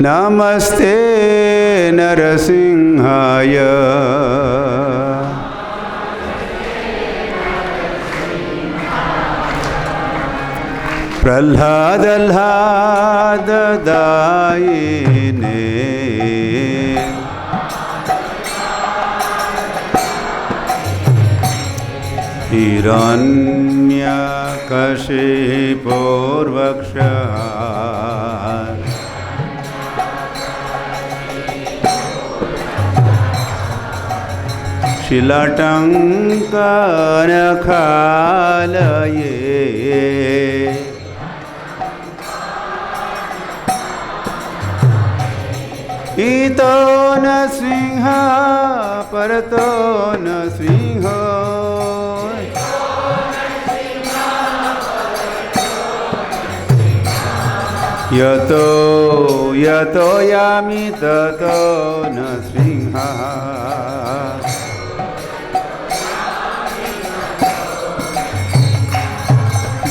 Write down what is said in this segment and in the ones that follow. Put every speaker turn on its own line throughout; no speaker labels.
नमस्ते नरसिंहाय प्रह्लाददायिने हिरण्यकशिपोर्वक्षः शिलाटङ्कनखालये इतो न सिंह परतो न सिंह यतो यतो यामि ततो न सिंह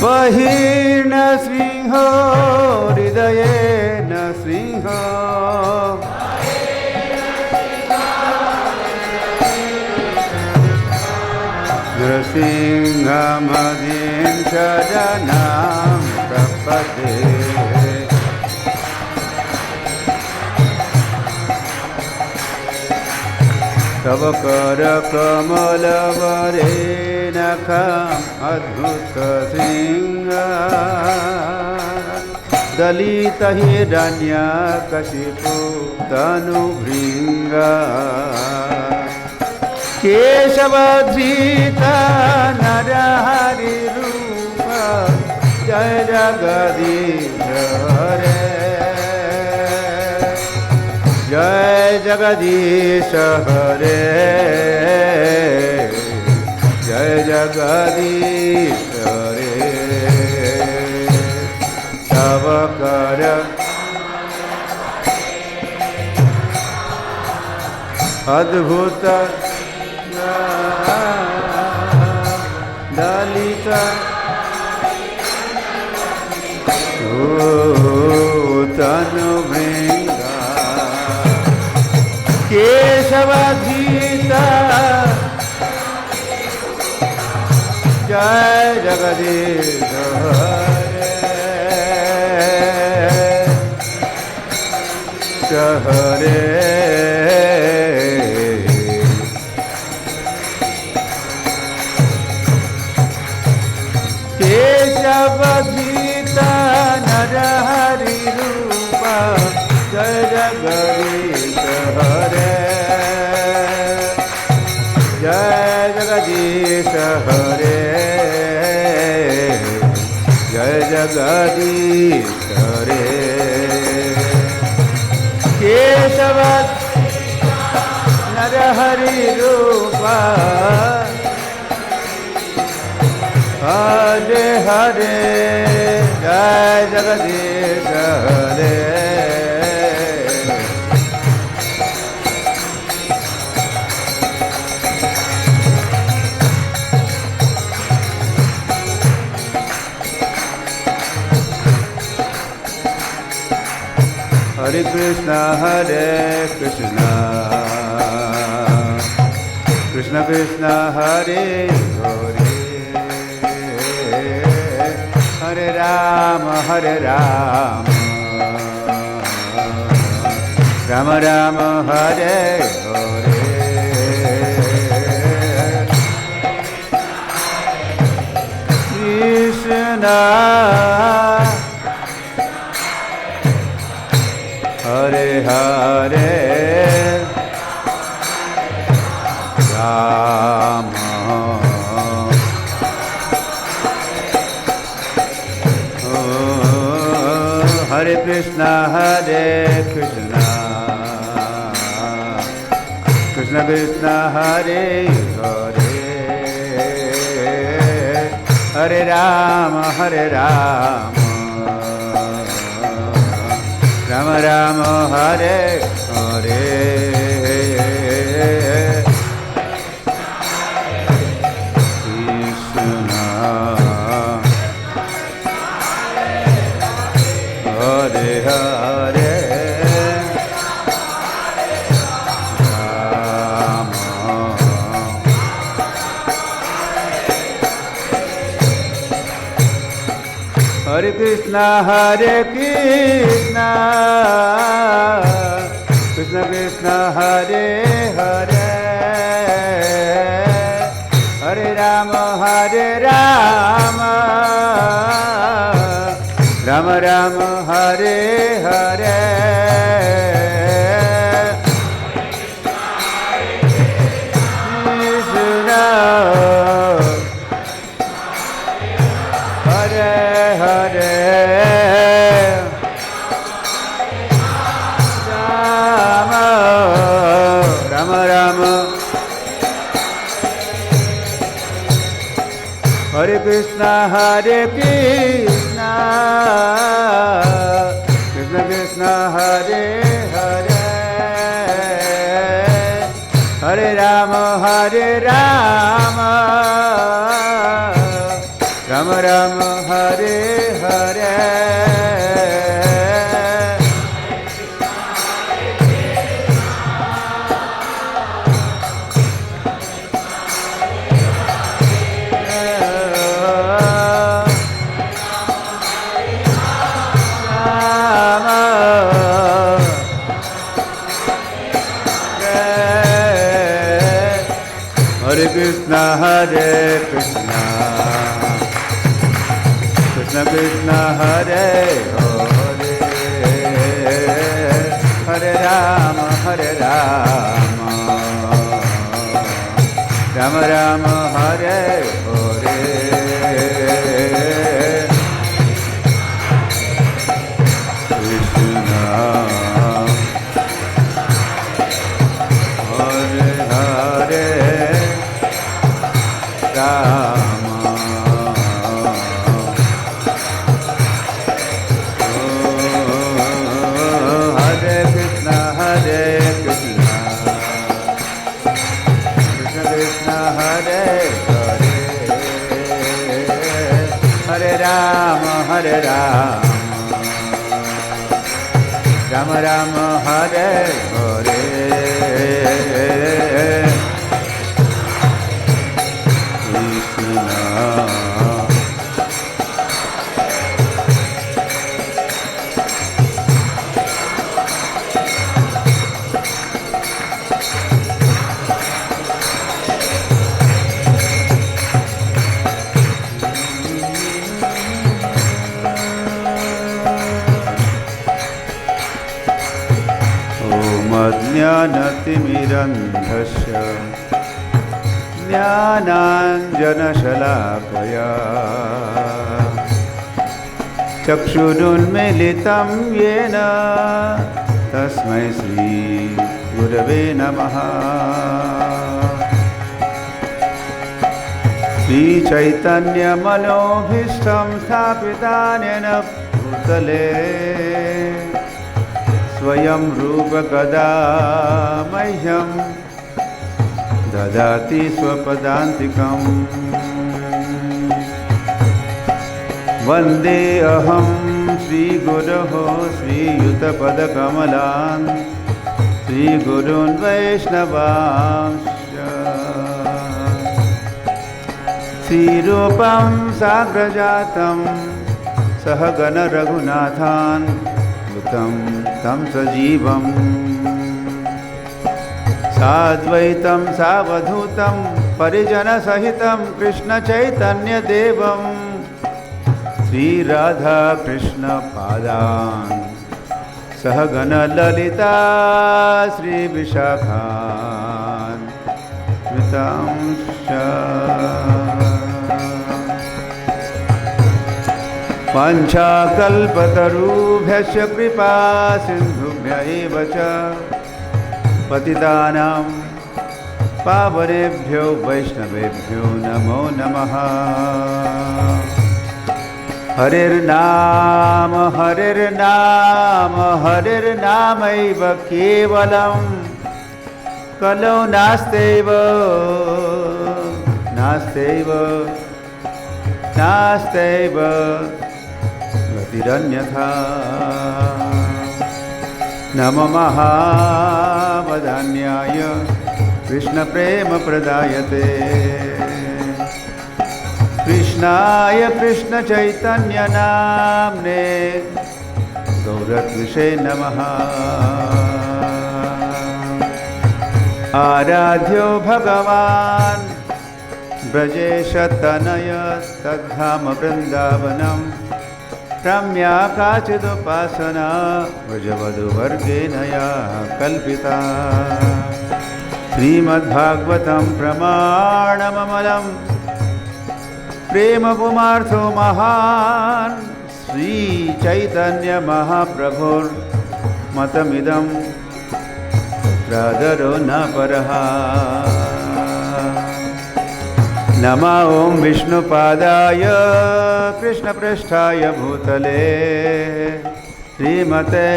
बहिर्न सिंहो हृदये न सिंहो नृसिंहमदीं शरणं प्रपद्ये तव करकमलवरेण नखम् अद्भुत सिंह दलित हिरण्यकशिपु तनुभृङ्ग केशवधृत नरहरिरूप जय जगदीश हरे जय जगदीश हरे जय जगदीश हरे तव कर अद्भुत दलित तनुभृङ्ग केशवधृत जय जगदीश हरे केशवधृत नरहरि रूप जय जगदीश हरे जय जगदीश हरे जय जगदीश हरे केशव नरहरि रूप हरे हरे जय जगदीश हरे हरे कृष्ण कृष्ण कृष्ण हरे हरे हरे राम राम राम हरे हरे कृष्ण हरे हरे राम हरे Krishna Krishna Krishna Hare Hare Hare Ram Ram Ram Hare Hare Krishna Hare Hare Hare Krishna, Hare Krishna, Krishna Krishna, Hare Hare, Hare Rama, Hare Rama, Rama Rama, Hare Hare. Hare Krishna, Hare Krishna, Krishna Krishna, Hare Hare, Hare Rama, Hare Rama, Rama Rama, Hare Hare. Hare Krishna, Hare Krishna, Krishna Krishna, Hare Hare, Hare Rama, Hare Rama, Rama Rama, Hare Hare. Krishna, Hare Hare, Rama, Hare Krishna, Hare Krishna, Krishna Krishna, Hare Hare, Hare Rama, Hare Rama, Rama Rama, Hare Hare. ज्ञानतिमिरन्धस्य ज्ञानाञ्जनशलाकया चक्षुरुन्मीलितं येन तस्मै श्रीगुरवे नमः। श्रीचैतन्यमनोभीष्टं स्थापितानेन भूतले स्वयं रूपकदा मह्यं ददाति स्वपदान्तिकम्। वन्दे अहं श्रीगुरोः श्रीयुतपदकमलान् श्रीगुरून् वैष्णवांश्च। श्रीरूपं साग्रजातं सहगण रघुनाथान् तं सजीवम् साद्वैतं सावधूतं परिजनसहितं कृष्णचैतन्यदेवं श्रीराधाकृष्णपादान् सहगण ललिता श्रीविशाखान्वितांश्च। वाञ्छाकल्पतरुभ्यश्च कृपा सिन्धुभ्य एव च पतितानां पावनेभ्यो वैष्णवेभ्यो नमो नमः। हरिर्नाम हरिर्नाम हरिर्नामैव केवलं कलौ नास्त्यैव नास्त्यैव नास्त्यैव गतिरन्यथा। नमो महावदान्याय कृष्णप्रेमप्रदायते कृष्णाय कृष्ण चैतन्य नाम्ने गौरत्विषे नमः। आराध्यो भगवान् ब्रजेशतनय तद्धाम वृन्दावनं रम्या काचिदुपासना व्रजवधूवर्गेण या कल्पिता। श्रीमद्भागवतं प्रमाणममलं प्रेमपुमार्थो महान् श्रीचैतन्यमहाप्रभुर्मतमिदं तत्रादरो न परः। नमः ॐ विष्णुपादाय कृष्णप्रेष्ठाय भूतले श्रीमते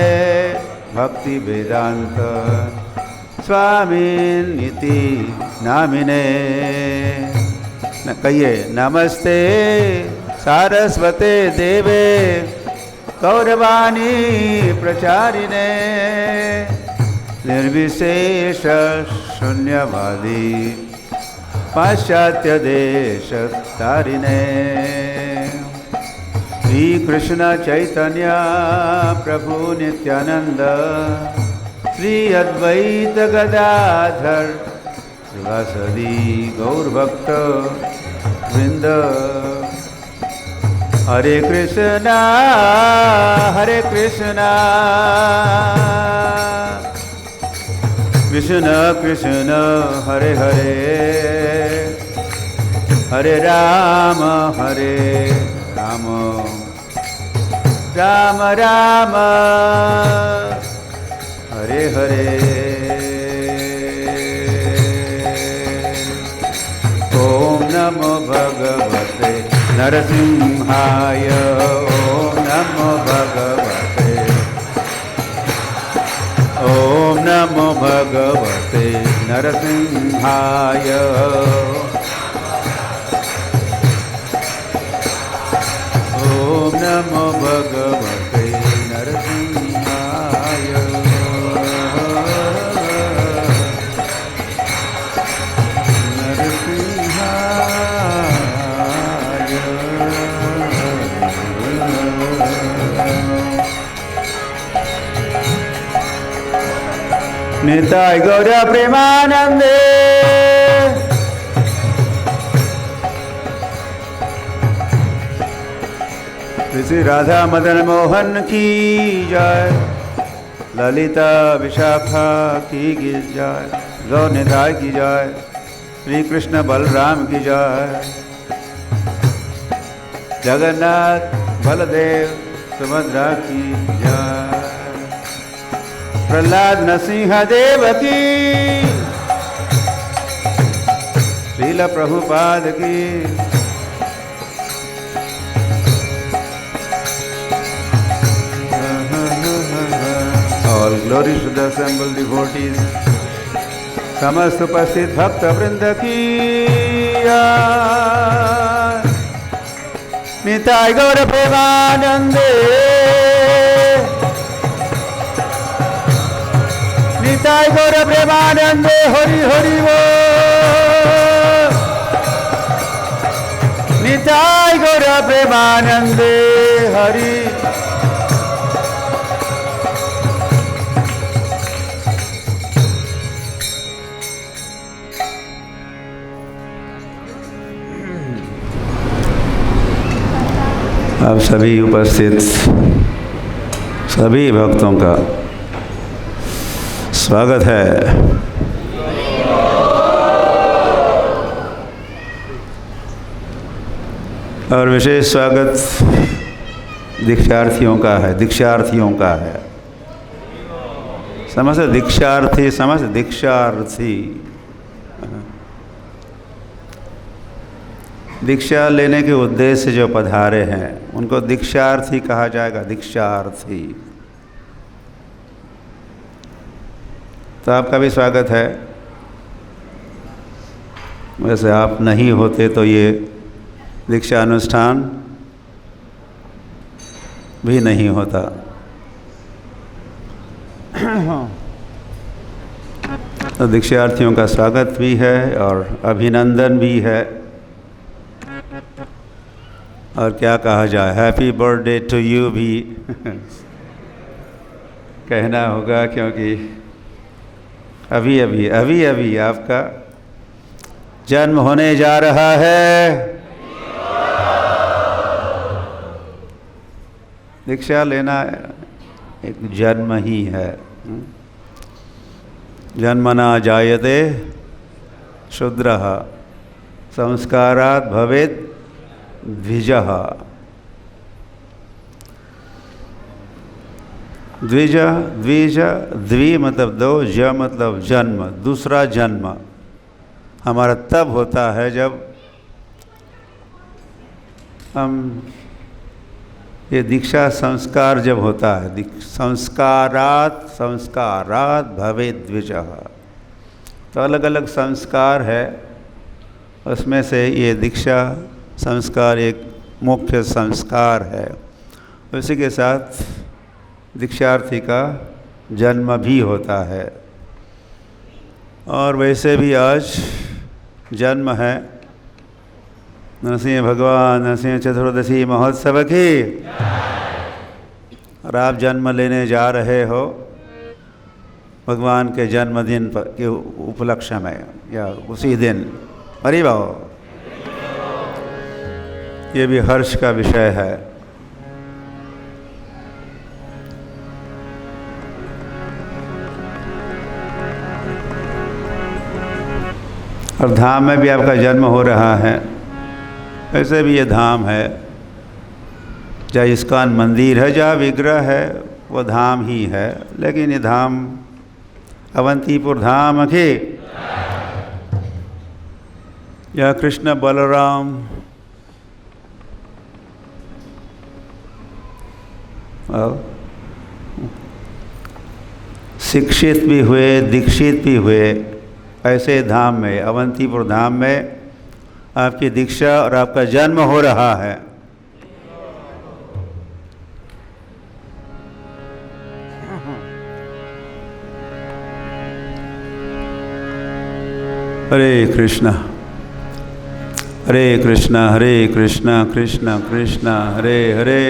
भक्तिवेदान्त स्वामिनिति नामिने। कहिए नमस्ते सारस्वते देवे गौरवाणी प्रचारिणे निर्विशेष शून्यवादी पाश्चात्य देश तारिणे। श्री कृष्ण चैतन्य प्रभु नित्यानंद श्री अद्वैत गदाधर श्रीवासदि गौरभक्त वृंद। हरे कृष्णा कृष्ण कृष्ण हरे हरे हरे राम राम राम हरे हरे। ओम नमो भगवते नरसिंहाय। ओम नमो भगवते ओम नमो भगवते नरसिंहाय। ओम नमो भगवते नरसिंहाय। निताय गौर प्रेमानंदे। श्री राधा मदन मोहन की जय। ललिता विशाखा की जय। गौर निताय की जय। श्री कृष्ण बलराम की जय। जगन्नाथ बलदेव सुभद्रा की जय। प्रहलाद नरसिंह देव की। श्रील प्रभुपाद की। All glories to the assembled devotees. समस्त उपस्थित भक्त वृंद की। निताय गौर प्रेमानंदे। निताय गौर प्रेमानंदे। हरि हरि बोल। निताय गौर प्रेमानंदे। हरि। आप सभी उपस्थित सभी भक्तों का स्वागत है। और विशेष स्वागत दीक्षार्थियों का है। समस्त दीक्षार्थी दीक्षा लेने के उद्देश्य से जो पधारे हैं उनको दीक्षार्थी कहा जाएगा। दीक्षार्थी। तो आपका भी स्वागत है। वैसे आप नहीं होते तो ये दीक्षा अनुष्ठान भी नहीं होता। तो दीक्षार्थियों का स्वागत भी है और अभिनंदन भी है। और क्या कहा जाए, हैप्पी बर्थडे टू यू भी कहना होगा, क्योंकि अभी अभी आपका जन्म होने जा रहा है। दीक्षा लेना एक जन्म ही है। जन्मना जायते शूद्रः संस्कारात् भवेत् द्विजः। द्वि मतलब दो, ज मतलब जन्म, दूसरा जन्म हमारा तब होता है जब हम ये दीक्षा संस्कार जब होता है। संस्कारात् भवेत् द्विजः। तो अलग अलग संस्कार है, उसमें से ये दीक्षा संस्कार एक मुख्य संस्कार है। उसी के साथ दीक्षार्थी का जन्म भी होता है। और वैसे भी आज जन्म है नरसिंह भगवान नरसिंह चतुर्दशी महोत्सव की, और आप जन्म लेने जा रहे हो भगवान के जन्मदिन के उपलक्ष्य में या उसी दिन। अरे वाह, ये भी हर्ष का विषय है। और धाम में भी आपका जन्म हो रहा है। वैसे भी ये धाम है, जहाँ इस्कॉन मंदिर है, जहाँ विग्रह है, वो धाम ही है। लेकिन ये धाम अवंतीपुर धाम के, यहाँ कृष्ण बलराम शिक्षित भी हुए, दीक्षित भी हुए। ऐसे धाम में, अवंतीपुर धाम में आपकी दीक्षा और आपका जन्म हो रहा है। हरे कृष्णा हरे कृष्णा हरे कृष्णा कृष्णा कृष्णा हरे हरे।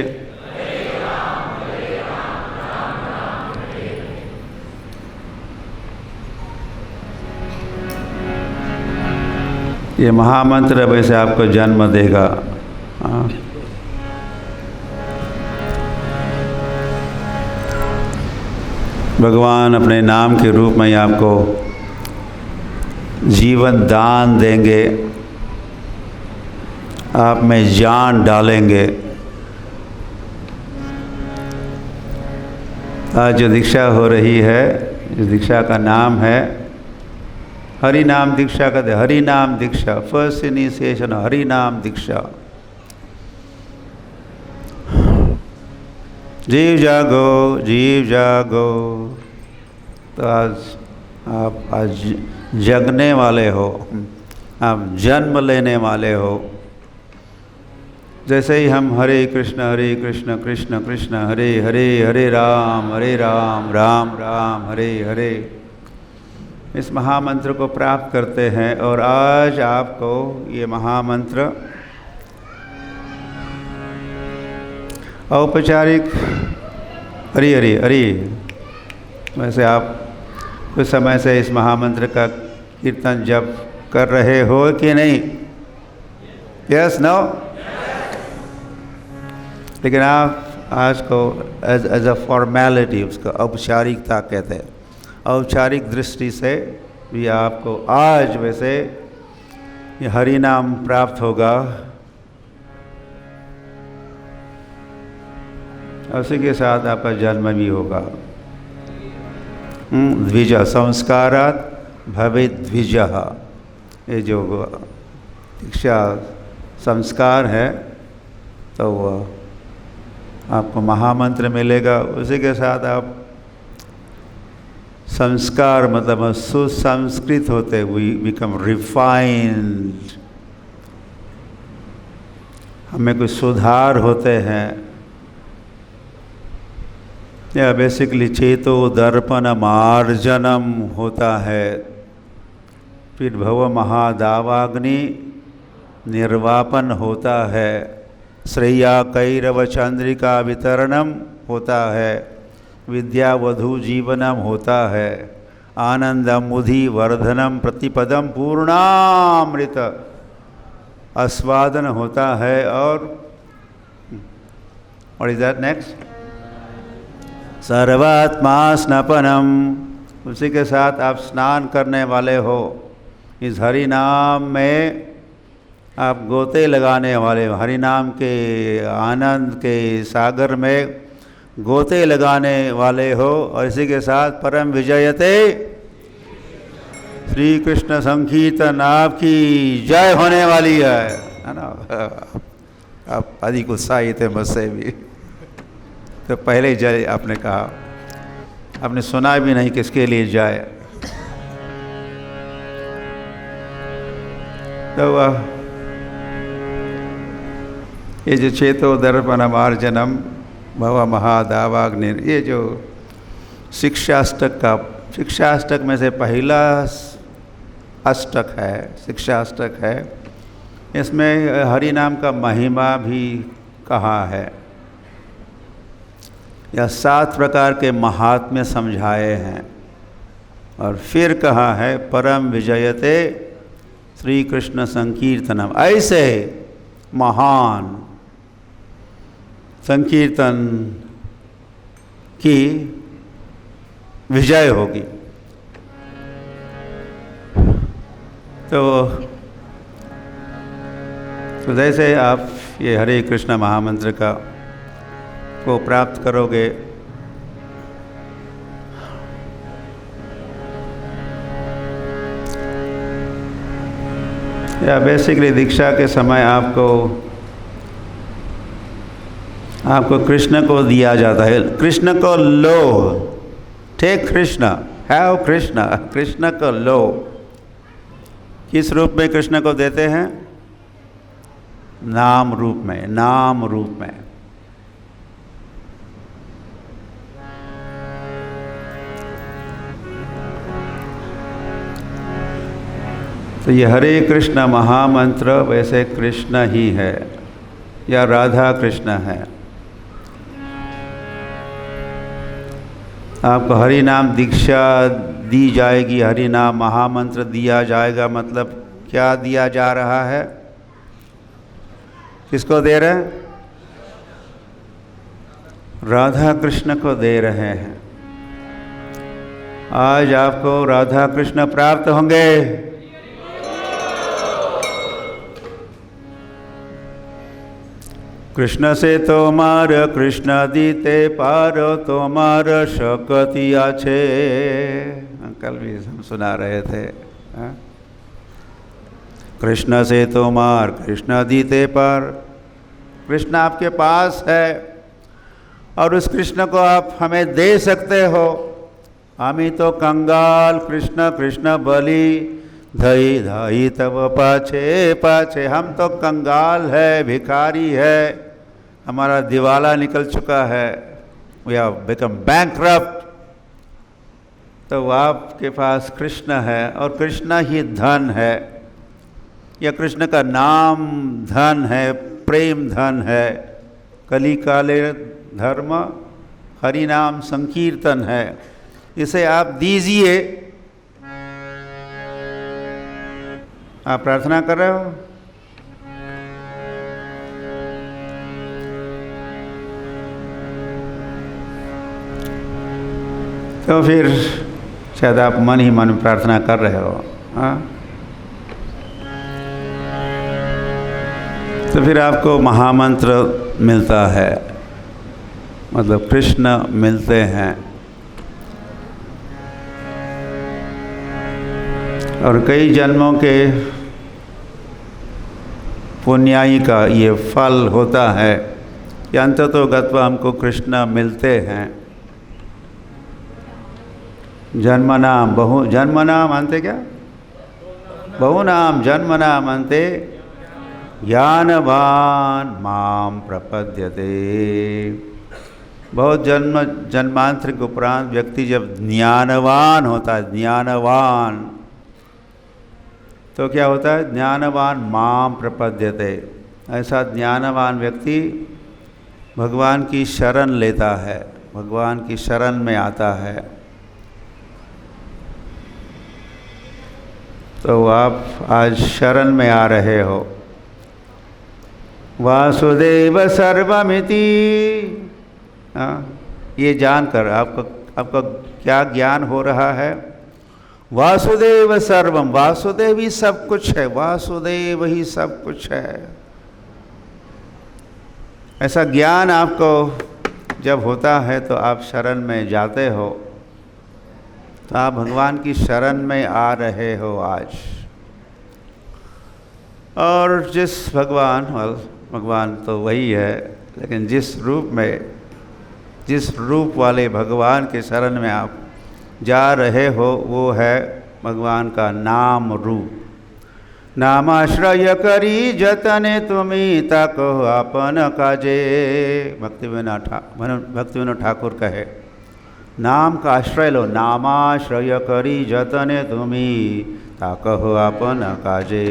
ये महामंत्र वैसे आपको जन्म देगा। भगवान अपने नाम के रूप में आपको जीवन दान देंगे, आप में जान डालेंगे। आज जो दीक्षा हो रही है, इस दीक्षा का नाम है हरि नाम दीक्षा। कहते हरि नाम दीक्षा, फर्स्ट इनिशिएशन हरि नाम दीक्षा। जीव जागो जीव जागो। तो आज जगने वाले हो, आप जन्म लेने वाले हो। जैसे ही हम हरे कृष्ण कृष्ण कृष्ण हरे हरे, हरे राम राम राम हरे हरे, इस महामंत्र को प्राप्त करते हैं। और आज आपको ये महामंत्र औपचारिक हरि हरि हरि, वैसे आप कुछ समय से इस महामंत्र का कीर्तन जप कर रहे हो कि नहीं? Yes no? लेकिन आप आज को एज अ फॉर्मेलिटी, उसका औपचारिकता कहते हैं, औपचारिक दृष्टि से भी आपको आज वैसे ये हरि नाम प्राप्त होगा। उसी के साथ आपका जन्म भी होगा। द्विज संस्कारात् भवेत् द्विजः। ये जो दीक्षा संस्कार है, तो वह आपको महामंत्र मिलेगा। उसी के साथ आप संस्कार मतलब सुसंस्कृत होते, वी बिकम रिफाइंड, हमें कुछ सुधार होते हैं। या बेसिकली चेतो दर्पण मार्जनम होता है। फिर भव महादावाग्नि निर्वापन होता है। श्रेया कैरव चंद्रिका वितरणम होता है, विद्या वधु जीवनम होता है, आनंदम मुधि वर्धनम प्रतिपदम पूर्णामृत आस्वादन होता है। और व्हाट इज दैट नेक्स्ट? सर्वात्मा स्नपनम, उसी के साथ आप स्नान करने वाले हो। इस हरि नाम में आप गोते लगाने वाले हो, हरि नाम के आनंद के सागर में गोते लगाने वाले हो। और इसी के साथ परम विजयते श्री कृष्ण संकीर्तन आपकी जय होने वाली है ना। आप अधिक उत्साहित थे मुझसे भी, तो पहले ही जय आपने कहा, आपने सुना भी नहीं किसके लिए जय। तो ये जो चेतो दर्पण मार्जनम भव महादावाग्नि, ये जो शिक्षाष्टक का, शिक्षाष्टक में से पहला अष्टक है, शिक्षाष्टक है। इसमें हरि नाम का महिमा भी कहा है, या 7 प्रकार के महात्म्य समझाए हैं। और फिर कहा है परम विजयते श्री कृष्ण संकीर्तनम, ऐसे महान संकीर्तन की विजय होगी। तो जैसे आप ये हरे कृष्ण महामंत्र का को प्राप्त करोगे, या बेसिकली दीक्षा के समय आपको कृष्ण को दिया जाता है। कृष्ण को लो, टेक कृष्ण, हैव कृष्ण, कृष्ण को लो। किस रूप में कृष्ण को देते हैं? नाम रूप में, नाम रूप में। तो ये हरे कृष्ण महामंत्र वैसे कृष्ण ही है या राधा कृष्ण है। आपको हरि नाम दीक्षा दी जाएगी, हरि नाम महामंत्र दिया जाएगा। मतलब क्या दिया जा रहा है? किसको दे रहे हैं? राधा कृष्ण को दे रहे हैं। आज आपको राधा कृष्ण प्राप्त होंगे। कृष्ण से तोमार कृष्ण दीते पार, तोमार शक्ति आछे। कल भी हम सुना रहे थे। कृष्ण से तोमार कृष्ण दीते पार, कृष्ण आपके पास है और उस कृष्ण को आप हमें दे सकते हो। हम ही तो कंगाल कृष्ण कृष्ण बलि धई धई तब पाछे पाछे। हम तो कंगाल है, भिखारी है, हमारा दिवाला निकल चुका है, वी हैव बिकम बैंकरप्ट। तो आपके पास कृष्ण है और कृष्ण ही धन है, या कृष्ण का नाम धन है, प्रेम धन है। कली काले धर्म हरि नाम संकीर्तन है, इसे आप दीजिए। आप प्रार्थना कर रहे हो? तो फिर शायद आप मन ही मन प्रार्थना कर रहे हो। हाँ, तो फिर आपको महामंत्र मिलता है, मतलब कृष्ण मिलते हैं। और कई जन्मों के पुण्याई का ये फल होता है कि अंततोगत्वा हमको कृष्ण मिलते हैं। जन्मनाम बहु, जन्मनाम अंते क्या? बहुनाम जन्मनाम अंते ज्ञानवान माम प्रपद्यते। बहुत जन्मांतर के उपरांत व्यक्ति जब ज्ञानवान होता है, ज्ञानवान, तो क्या होता है? ज्ञानवान माम प्रपद्यते, ऐसा ज्ञानवान व्यक्ति भगवान की शरण लेता है, भगवान की शरण में आता है। तो आप आज शरण में आ रहे हो। वासुदेव सर्वमिति, ये जानकर आपका क्या ज्ञान हो रहा है? वासुदेव सर्वम, वासुदेव ही सब कुछ है, वासुदेव ही सब कुछ है। ऐसा ज्ञान आपको जब होता है तो आप शरण में जाते हो, तो आप भगवान की शरण में आ रहे हो आज। और जिस भगवान तो वही है, लेकिन जिस रूप वाले भगवान के शरण में आप जा रहे हो वो है भगवान का नाम रूप। नामाश्रय करी जतने तुम्ही ताको आपन काजे, भक्तिविनोद ठाकुर कहे, नाम का आश्रय लो। नामाश्रय करी जतने तुम्ही ताको आपन काजे,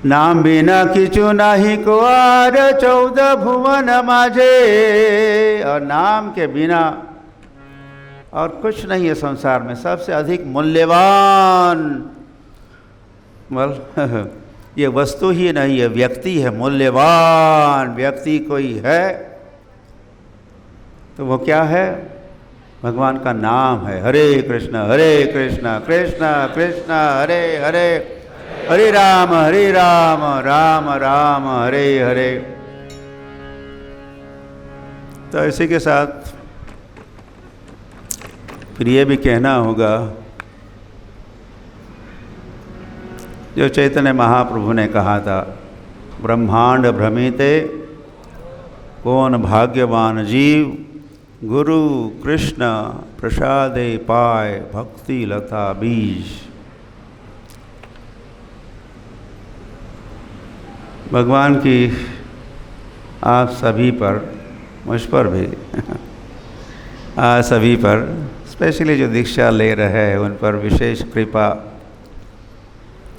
नाम बिना किचु नहीं को आर 14 भुवन माजे। और नाम के बिना और कुछ नहीं है संसार में। सबसे अधिक मूल्यवान ये वस्तु ही नहीं है, व्यक्ति है। मूल्यवान व्यक्ति कोई है तो वो क्या है? भगवान का नाम है। हरे कृष्ण कृष्ण कृष्ण हरे हरे, हरे राम राम राम हरे हरे। तो इसी के साथ फिर ये भी कहना होगा, जो चैतन्य महाप्रभु ने कहा था, ब्रह्मांड भ्रमिते कौन भाग्यवान जीव, गुरु कृष्ण प्रसादे पाए भक्ति लता बीज। भगवान की आप सभी पर, मुझ पर भी सभी पर, स्पेशली जो दीक्षा ले रहे हैं उन पर विशेष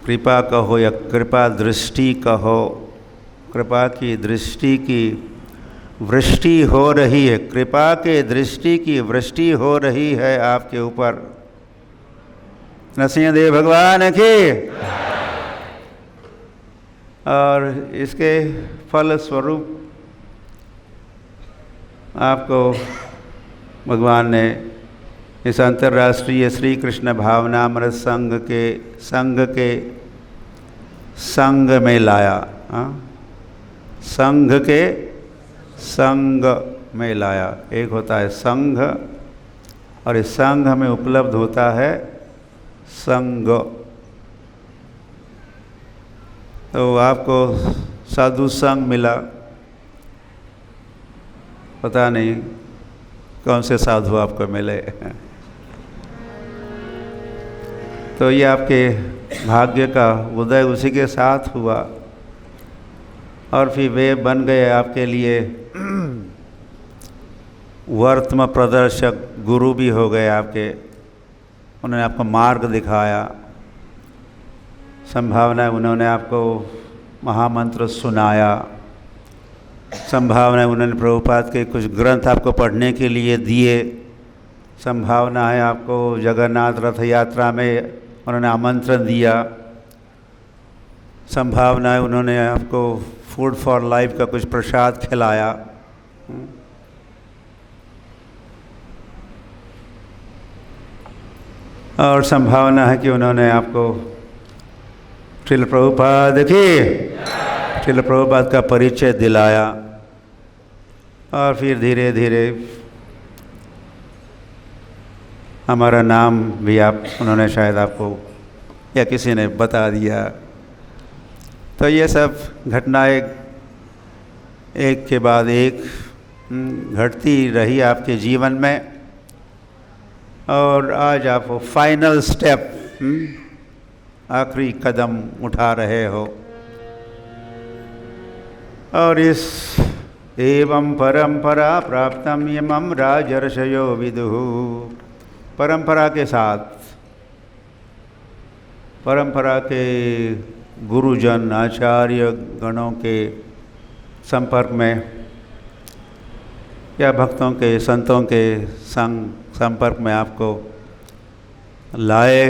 कृपा कहो या कृपा दृष्टि कहो, कृपा की दृष्टि की वृष्टि हो रही है, कृपा के दृष्टि की वृष्टि हो रही है आपके ऊपर। नरसिंहदेव भगवान की। और इसके फल स्वरूप आपको भगवान ने इस अंतर्राष्ट्रीय श्री कृष्ण भावनामृत संघ में लाया। संघ के संग में लाया। एक होता है संघ और इस संघ में उपलब्ध होता है संग। तो आपको साधु संग मिला, पता नहीं कौन से साधु आपको मिले। तो ये आपके भाग्य का उदय उसी के साथ हुआ और फिर वे बन गए आपके लिए वर्तम प्रदर्शक, गुरु भी हो गए आपके। उन्होंने आपको मार्ग दिखाया, संभावना उन्होंने आपको महामंत्र सुनाया, संभावना उन्होंने प्रभुपाद के कुछ ग्रंथ आपको पढ़ने के लिए दिए, संभावना है आपको जगन्नाथ रथ यात्रा में उन्होंने आमंत्रण दिया, संभावना है उन्होंने आपको फूड फॉर लाइफ का कुछ प्रसाद खिलाया। और संभावना है कि उन्होंने आपको श्रील प्रभुपाद का परिचय दिलाया। और फिर धीरे धीरे हमारा नाम भी उन्होंने शायद आपको या किसी ने बता दिया। तो ये सब घटनाएं एक के बाद एक घटती रही आपके जीवन में और आज आप फाइनल स्टेप, आखिरी कदम उठा रहे हो। और इस एवं परंपरा प्राप्तम यमं राजर्षयो विदुः, परंपरा के साथ, परंपरा के गुरुजन आचार्य गणों के संपर्क में या भक्तों के संतों के संपर्क में आपको लाए,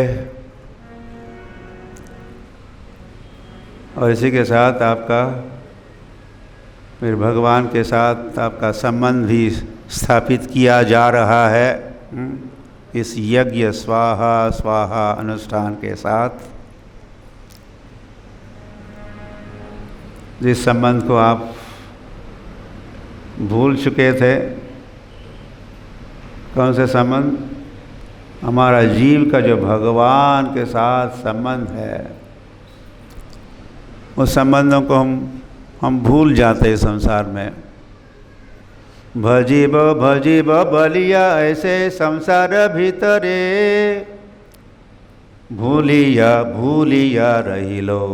और इसी के साथ आपका फिर भगवान के साथ आपका संबंध भी स्थापित किया जा रहा है इस यज्ञ स्वाहा स्वाहा अनुष्ठान के साथ, जिस संबंध को आप भूल चुके थे। कौन से संबंध? हमारा जीव का जो भगवान के साथ संबंध है, उस संबंधों को हम भूल जाते हैं संसार में। भजीब भजीब बलिया ऐसे संसार भीतरे, भूलिया भूलिया रहिलो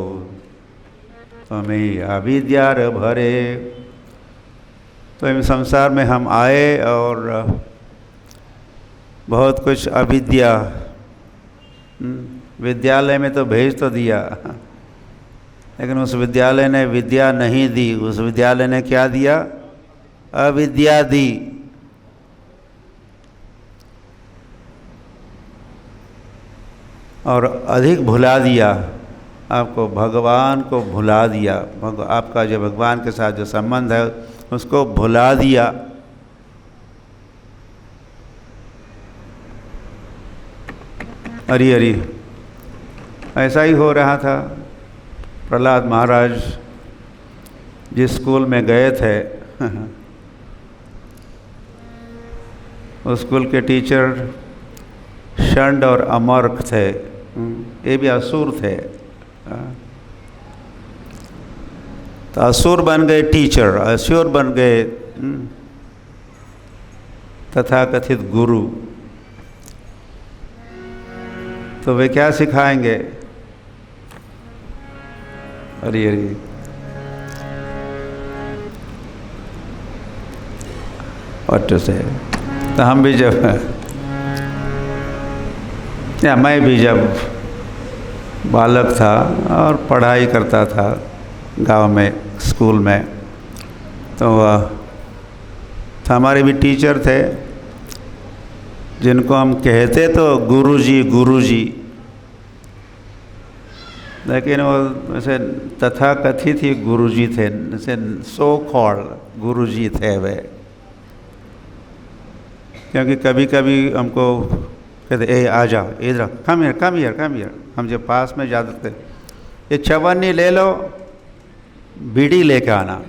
तुम्हें अविद्यार भरे। तो इन संसार में हम आए और बहुत कुछ अविद्या, विद्यालय में तो भेज तो दिया, लेकिन उस विद्यालय ने विद्या नहीं दी, उस विद्यालय ने क्या दिया? अविद्या दी। और अधिक भुला दिया, आपको भगवान को भुला दिया। आपका जो भगवान के साथ जो संबंध है उसको भुला दिया। हरी हरी, ऐसा ही हो रहा था। प्रहलाद महाराज जिस स्कूल में गए थे उस स्कूल के टीचर षंड और अमर्क थे, ये भी असुर थे। तो असुर बन गए टीचर, असुर बन गए तथाकथित गुरु। तो वे क्या सिखाएंगे? हरी हरी। और तो से तो हम भी जब, या मैं भी जब बालक था और पढ़ाई करता था गांव में स्कूल में, तो हमारे भी टीचर थे जिनको हम कहते तो गुरुजी गुरुजी, लेकिन वो वैसे तथाकथित ही गुरुजी थे, जैसे सो कॉल्ड गुरुजी थे वे। क्योंकि कभी कभी हमको कहते ए आ जाओ, इधर come here come here come here. हम जब पास में जाते थे, ये चवन्नी ले लो, बीड़ी लेके आना।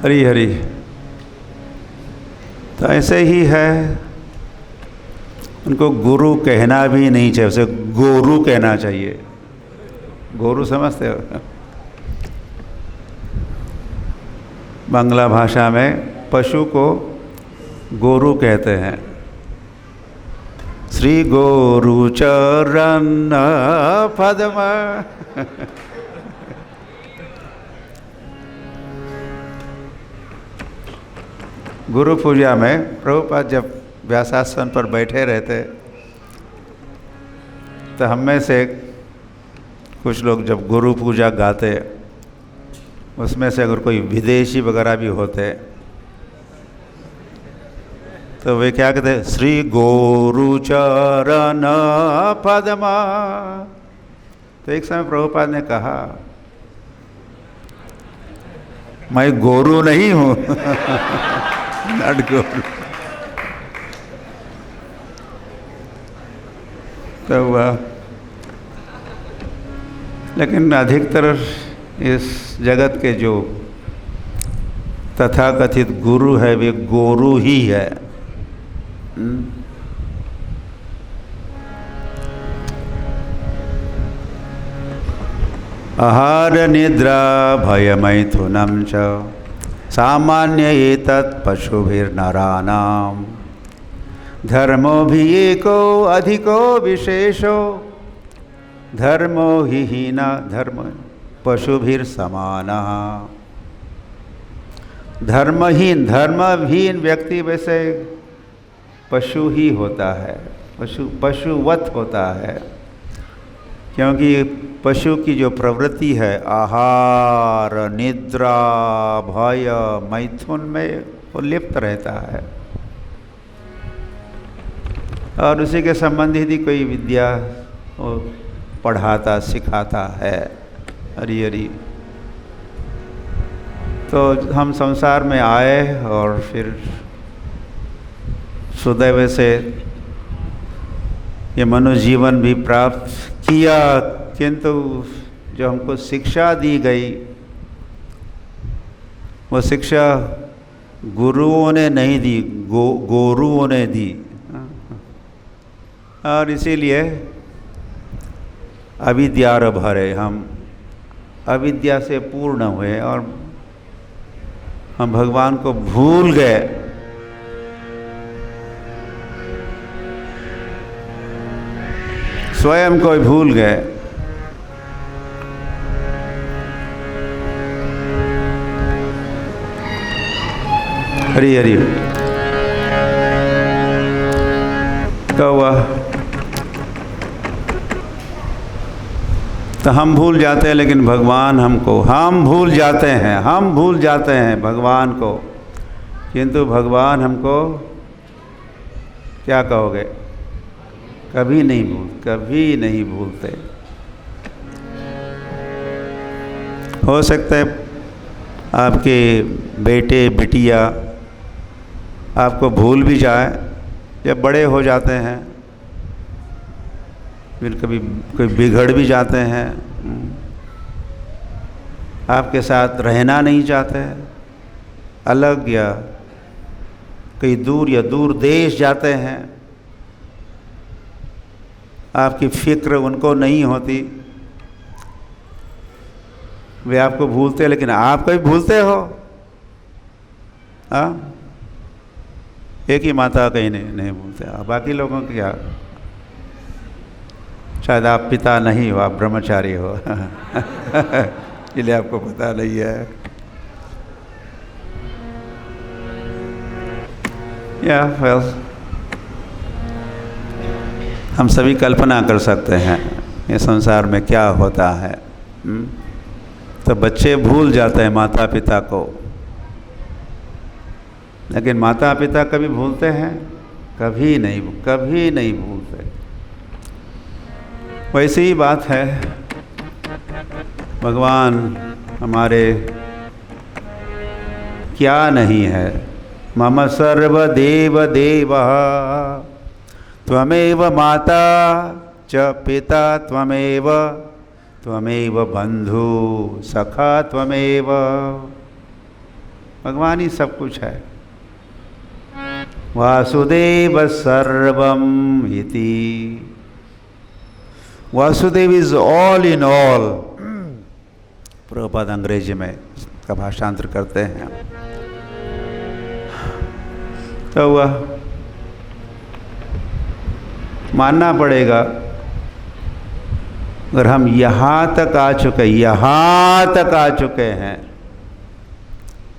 हरी हरी। तो ऐसे ही है, उनको गुरु कहना भी नहीं चाहिए, उसे गोरू कहना चाहिए। गोरू समझते हो? बांग्ला भाषा में पशु को गोरू कहते हैं। श्री गोरु चरण पद्म। गुरु पूजा में प्रभुपाद जब व्यासासन पर बैठे रहते, तो हम में से कुछ लोग जब गुरु पूजा गाते, उसमें से अगर कोई विदेशी वगैरह भी होते तो वे क्या कहते? श्री गोरु चरण पद्मा। तो एक समय प्रभुपाद ने कहा, मैं गोरू नहीं हूँ नट गोरू। तो वह, लेकिन अधिकतर इस जगत के जो तथाकथित गुरु है वे गोरू ही है। आहार निद्रा भय मैथुनम च सामान्य एतत् पशुभिर्नराणाम् धर्मो भी एको अधिको विशेषो धर्मो ही हीना धर्म पशुभिर समाना। धर्महीन व्यक्ति वैसे पशु ही होता है, पशुवत होता है, क्योंकि पशु की जो प्रवृत्ति है आहार, निद्रा, भय, मैथुन में वो लिप्त रहता है और उसी के संबंधित ही कोई विद्या वो पढ़ाता सिखाता है। हरी हरी। तो हम संसार में आए और फिर सुदैव से ये मनुष्य जीवन भी प्राप्त किया, किंतु जो हमको शिक्षा दी गई वो शिक्षा गुरुओं ने नहीं दी, गोरुओं ने दी। और इसीलिए अविद्यार भरे, हम अविद्या से पूर्ण हुए और हम भगवान को भूल गए। स्वयं को भूल गए। हरी हरी। तो हम भूल जाते हैं, लेकिन भगवान हमको, हम भूल जाते हैं भगवान को, किंतु भगवान हमको क्या कहोगे, कभी नहीं भूलते। हो सकता है आपके बेटे बिटिया आपको भूल भी जाए, जब बड़े हो जाते हैं फिर कभी कोई बिगड़ भी जाते हैं, आपके साथ रहना नहीं चाहते, अलग या कहीं दूर देश जाते हैं, आपकी फिक्र उनको नहीं होती, वे आपको भूलते, लेकिन आप कभी भूलते हो? हाँ, एक ही माता कहीं नहीं भूलते। बाकी लोगों की क्या, शायद आप पिता नहीं हो, आप ब्रह्मचारी हो इसलिए आपको पता नहीं है। या वेल, हम सभी कल्पना कर सकते हैं ये संसार में क्या होता है। तो बच्चे भूल जाते हैं माता पिता को, लेकिन माता पिता कभी भूलते हैं? कभी नहीं भूलते। वैसी ही बात है, भगवान हमारे क्या नहीं है। मम सर्वदेव देवः त्वमेव माता च पिता त्वमेव बंधु सखा त्वमेव। भगवान ही सब कुछ है। वासुदेव सर्वम इति, Vasudev is all in all. Prabhupada अंग्रेजी में का भाषांतर करते हैं। तो वह मानना पड़ेगा, अगर हम यहाँ तक आ चुके हैं,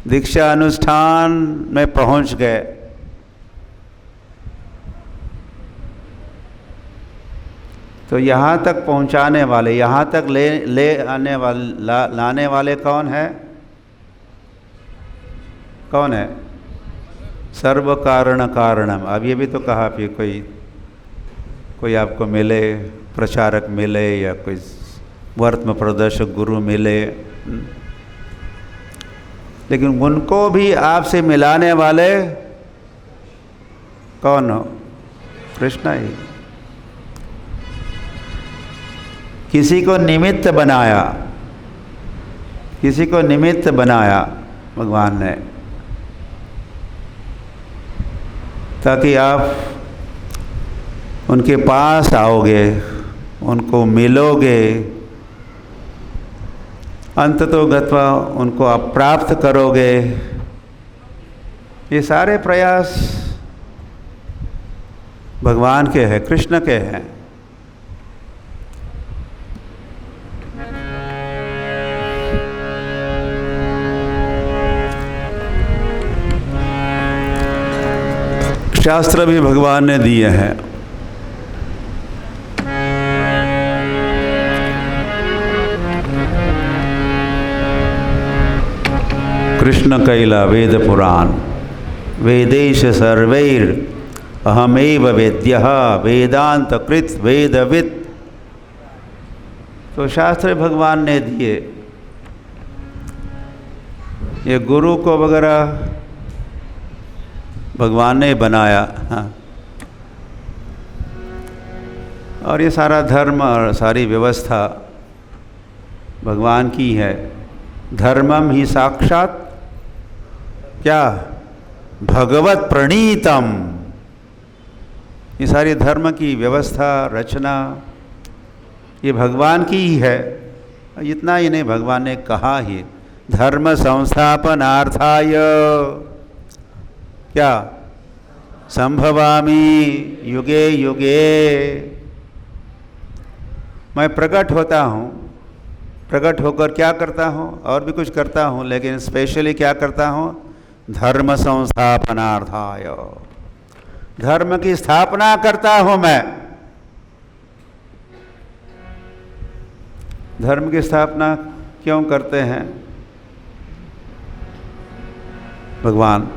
दीक्षा अनुष्ठान में पहुँच गए, तो यहाँ तक पहुँचाने वाले, यहाँ तक लाने वाले कौन है? सर्व कारण कारणम। अब ये भी तो कहा, फिर कोई आपको मिले, प्रचारक मिले या कोई वर्तमान प्रदर्शक गुरु मिले, लेकिन उनको भी आपसे मिलाने वाले कौन हो? कृष्ण ही। किसी को निमित्त बनाया भगवान ने, ताकि आप उनके पास आओगे, उनको मिलोगे, अंततोगत्वा उनको आप प्राप्त करोगे। ये सारे प्रयास भगवान के हैं, कृष्ण के हैं। शास्त्र भी भगवान ने दिए हैं। कृष्ण कैला वेद पुराण वेदेश सर्वैर अहमेव वेद्यः वेदांत कृत वेदवित्। तो शास्त्र भगवान ने दिए। ये गुरु को वगैरह भगवान ने बनाया। हाँ। और ये सारा धर्म और सारी व्यवस्था भगवान की है। धर्मम ही साक्षात क्या भगवत प्रणीतम। ये सारी धर्म की व्यवस्था रचना ये भगवान की ही है। इतना ही नहीं, भगवान ने कहा ही धर्म संस्थापनार्थाय क्या संभवामि युगे युगे। मैं प्रकट होता हूँ, प्रकट होकर क्या करता हूँ, और भी कुछ करता हूँ, लेकिन स्पेशली क्या करता हूँ, धर्म संस्थापनार्थाय, धर्म की स्थापना करता हूँ मैं। धर्म की स्थापना क्यों करते हैं भगवान?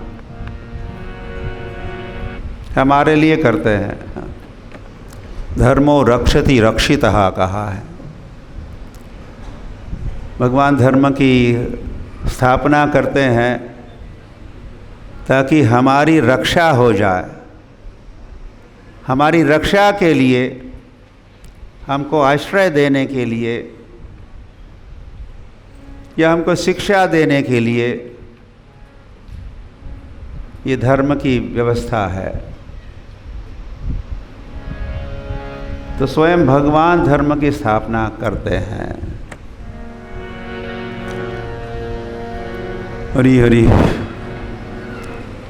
हमारे लिए करते हैं। धर्मो रक्षति रक्षितः कहा है। भगवान धर्म की स्थापना करते हैं ताकि हमारी रक्षा हो जाए। हमारी रक्षा के लिए, हमको आश्रय देने के लिए या हमको शिक्षा देने के लिए ये धर्म की व्यवस्था है। तो स्वयं भगवान धर्म की स्थापना करते हैं। हरि हरि।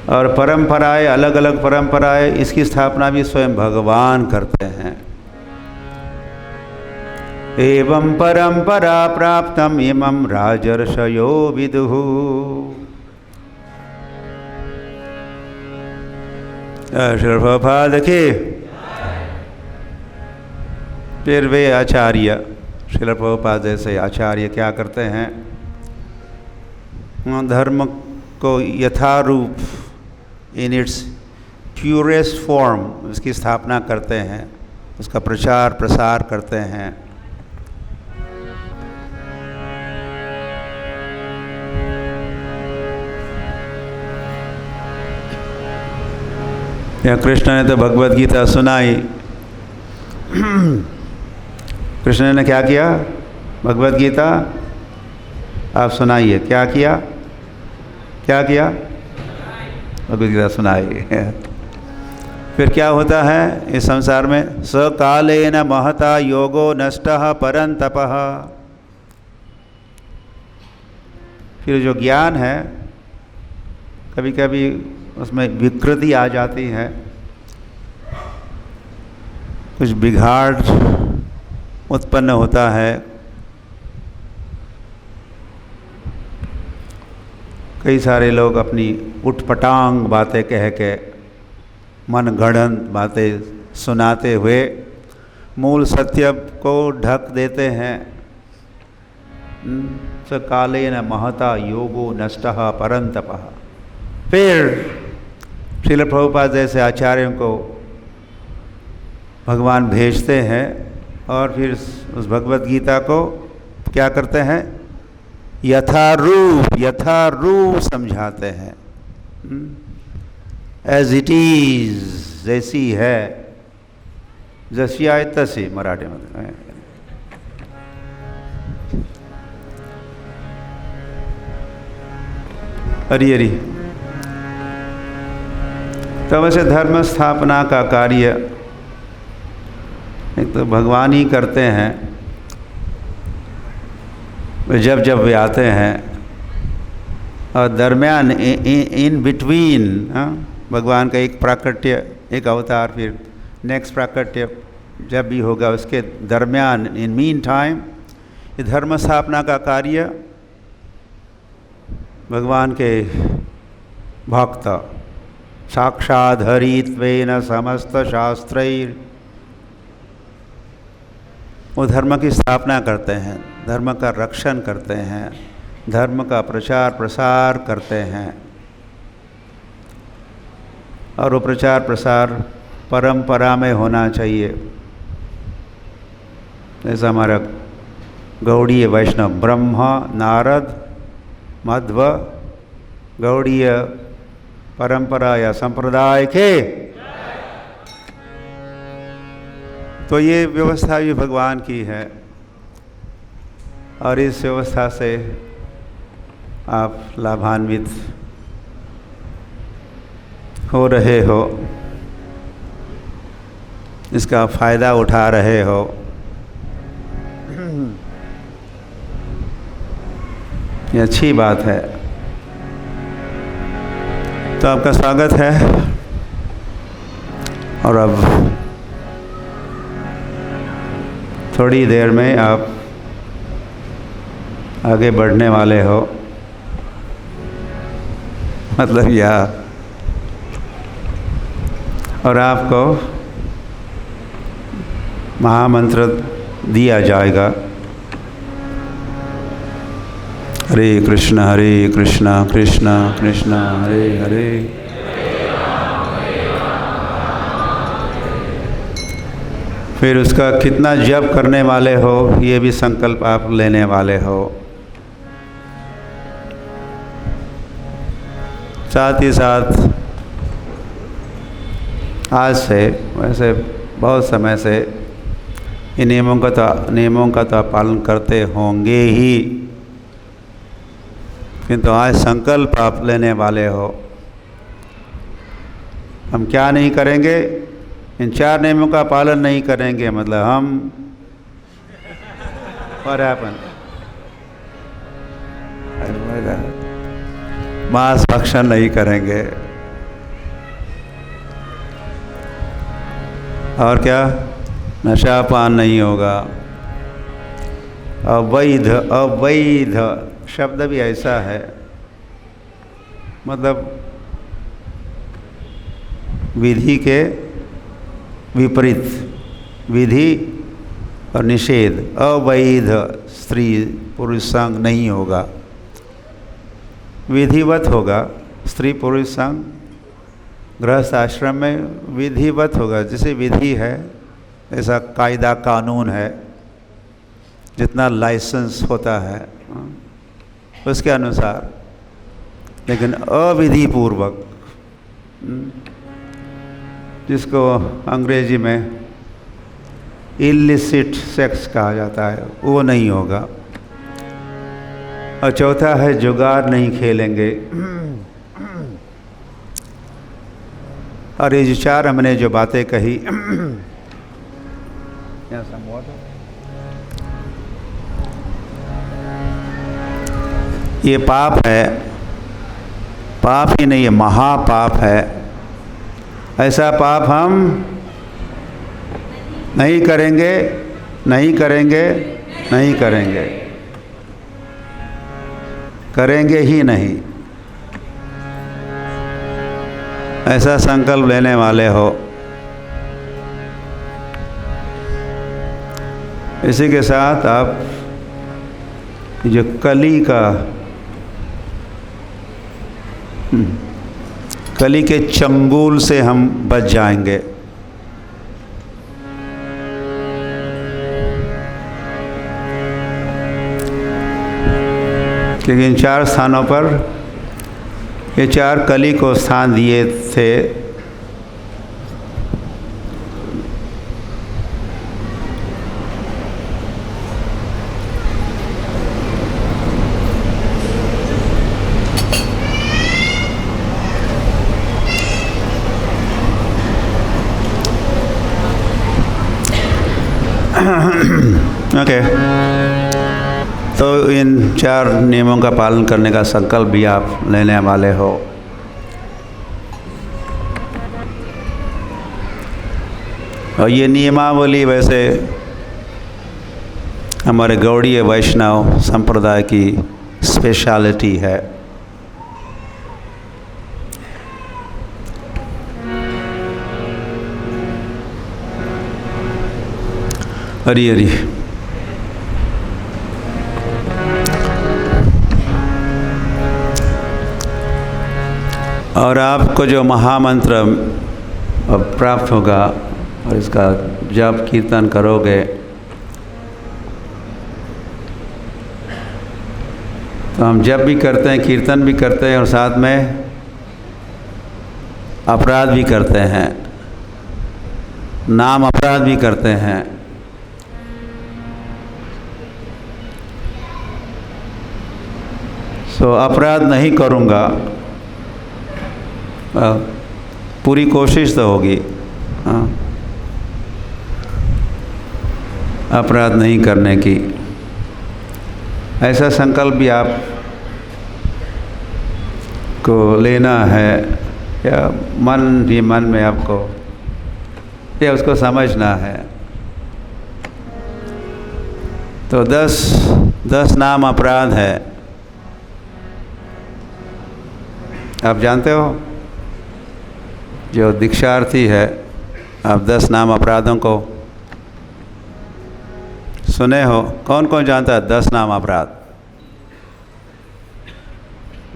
और परंपराएं, अलग अलग परंपराएं, इसकी स्थापना भी स्वयं भगवान करते हैं। एवं परंपरा प्राप्तम इमं राजर्षयो विदुः। श्रील प्रभुपाद के फिर वे आचार्य, श्रील प्रभुपाद जैसे आचार्य क्या करते हैं, धर्म को यथारूप इन इट्स प्यूरेस्ट फॉर्म उसकी स्थापना करते हैं, उसका प्रचार प्रसार करते हैं। या कृष्ण ने तो भगवत गीता सुनाई। कृष्ण ने क्या किया? भगवत गीता आप सुनाइए। क्या किया? क्या किया? भगवत गीता सुनाई। फिर क्या होता है इस संसार में? सकालेन महता योगो नष्टः परंतपः। फिर जो ज्ञान है कभी कभी उसमें विकृति आ जाती है, कुछ बिगाड़ उत्पन्न होता है। कई सारे लोग अपनी उटपटांग बातें कह के, मनगढ़ंत बातें सुनाते हुए मूल सत्य को ढक देते हैं। स कालेन महता योगो नष्टः परंतपः। फिर श्रील प्रभुपाद जैसे आचार्यों को भगवान भेजते हैं और फिर उस भगवत गीता को क्या करते हैं? यथारूप समझाते हैं। एज इट इज, जैसी है, जैसी आए तैसी, मराठी में। हरि हरि। तो वैसे धर्म स्थापना का कार्य एक तो भगवान ही करते हैं। जब जब वे आते हैं और दरमियान इन बिटवीन भगवान का एक प्राकट्य, एक अवतार, फिर नेक्स्ट प्राकट्य जब भी होगा उसके दरमियान, इन मीन टाइम, ये धर्म स्थापना का कार्य भगवान के भक्त साक्षात् हरित्वेन समस्त शास्त्रैर, वो धर्म की स्थापना करते हैं, धर्म का रक्षण करते हैं, धर्म का प्रचार प्रसार करते हैं। और वो प्रचार प्रसार परंपरा में होना चाहिए। जैसा हमारा गौड़ीय वैष्णव ब्रह्मा नारद मध्व गौड़ीय परंपरा या संप्रदाय के, तो ये व्यवस्था भी भगवान की है। और इस व्यवस्था से आप लाभान्वित हो रहे हो, इसका फायदा उठा रहे हो। ये अच्छी बात है। तो आपका स्वागत है। और अब थोड़ी देर में आप आगे बढ़ने वाले हो, मतलब यह, और आपको महामंत्र दिया जाएगा। हरे कृष्ण कृष्ण कृष्ण हरे हरे। फिर उसका कितना जप करने वाले हो, ये भी संकल्प आप लेने वाले हो। साथ ही साथ आज से, वैसे बहुत समय से इन नियमों का तो आप पालन करते होंगे ही, किंतु आज संकल्प आप लेने वाले हो। हम क्या नहीं करेंगे? इन 4 नियमों का पालन नहीं करेंगे, मतलब हम मांस भक्षण नहीं करेंगे। और क्या? नशा पान नहीं होगा। अवैध शब्द भी ऐसा है, मतलब विधि के विपरीत, विधि और निषेध। अवैध स्त्री पुरुष संग नहीं होगा, विधिवत होगा। स्त्री पुरुष संग गृहस्थ आश्रम में विधिवत होगा। जैसे विधि है ऐसा कायदा कानून है, जितना लाइसेंस होता है उसके अनुसार, लेकिन अविधि पूर्वक, जिसको अंग्रेजी में इलिसिट सेक्स कहा जाता है, वो नहीं होगा। और चौथा है जुगाड़ नहीं खेलेंगे। और ये जो 4 हमने जो बातें कही, ये पाप है, पाप ही नहीं है, महापाप है। ऐसा पाप हम नहीं करेंगे, नहीं करेंगे, नहीं करेंगे, करेंगे ही नहीं। ऐसा संकल्प लेने वाले हो। इसी के साथ आप जो कली के चंगुल से हम बच जाएंगे। क्योंकि इन 4 स्थानों पर ये 4 कली को स्थान दिए थे। ओके, तो इन 4 नियमों का पालन करने का संकल्प भी आप लेने वाले हो। और ये नियमावली वैसे हमारे गौड़ीय वैष्णव संप्रदाय की स्पेशलिटी है। हरि हरि। और आपको जो महामंत्र अब प्राप्त होगा और इसका जप कीर्तन करोगे तो हम जप भी करते हैं, कीर्तन भी करते हैं और साथ में अपराध भी करते हैं, नाम अपराध भी करते हैं। सो अपराध नहीं करूँगा, पूरी कोशिश तो होगी अपराध नहीं करने की। ऐसा संकल्प भी आप को लेना है, या मन भी मन में आपको या उसको समझना है। तो 10 नाम अपराध है। आप जानते हो, जो दीक्षार्थी है, आप 10 नाम अपराधों को सुने हो? कौन कौन जानता है 10 नाम अपराध?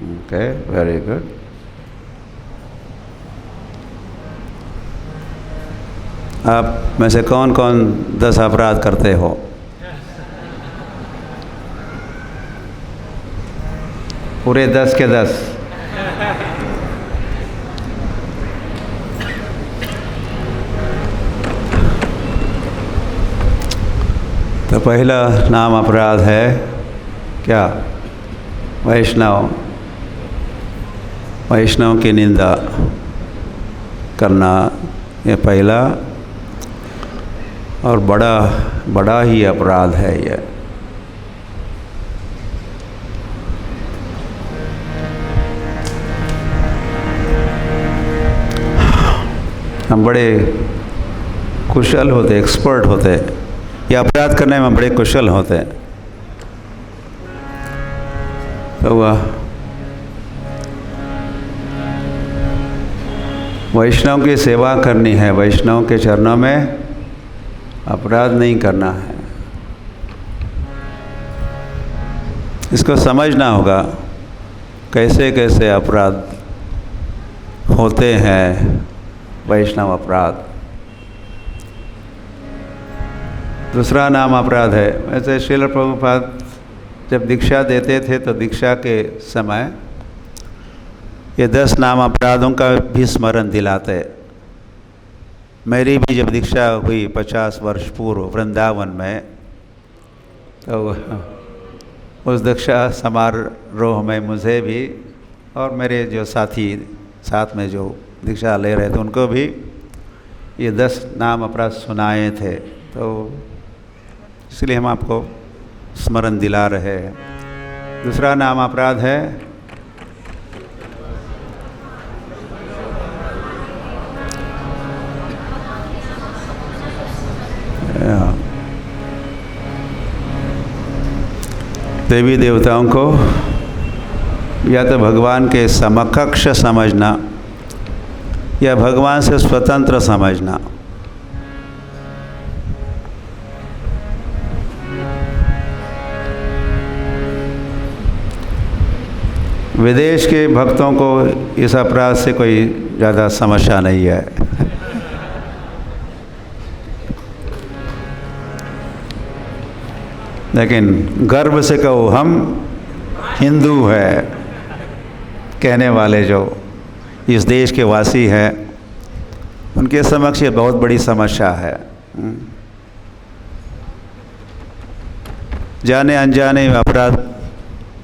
Okay, very good. आप में से कौन कौन 10 अपराध करते हो? पूरे 10 के 10। तो पहला नाम अपराध है क्या? वैष्णव की निंदा करना, ये पहला और बड़ा ही अपराध है ये। हम बड़े कुशल होते, एक्सपर्ट होते, ये अपराध करने में बड़े कुशल होते हैं। तो वह वैष्णव की सेवा करनी है, वैष्णव के चरणों में अपराध नहीं करना है। इसको समझना होगा कैसे कैसे अपराध होते हैं, वैष्णव अपराध। दूसरा नाम अपराध है, वैसे श्रील प्रभुपाद जब दीक्षा देते थे तो दीक्षा के समय ये 10 नाम अपराधों का भी स्मरण दिलाते। मेरी भी जब दीक्षा हुई 50 वर्ष पूर्व वृंदावन में, तो उस दीक्षा समारोह में मुझे भी और मेरे जो साथी साथ में जो दीक्षा ले रहे थे उनको भी ये 10 नाम अपराध सुनाए थे। तो इसलिए हम आपको स्मरण दिला रहे हैं। दूसरा नाम अपराध है देवी देवताओं को या तो भगवान के समकक्ष समझना या भगवान से स्वतंत्र समझना। विदेश के भक्तों को इस अपराध से कोई ज़्यादा समस्या नहीं है। लेकिन गर्व से कहो हम हिंदू है कहने वाले जो इस देश के वासी हैं, उनके समक्ष ये बहुत बड़ी समस्या है। जाने अनजाने में अपराध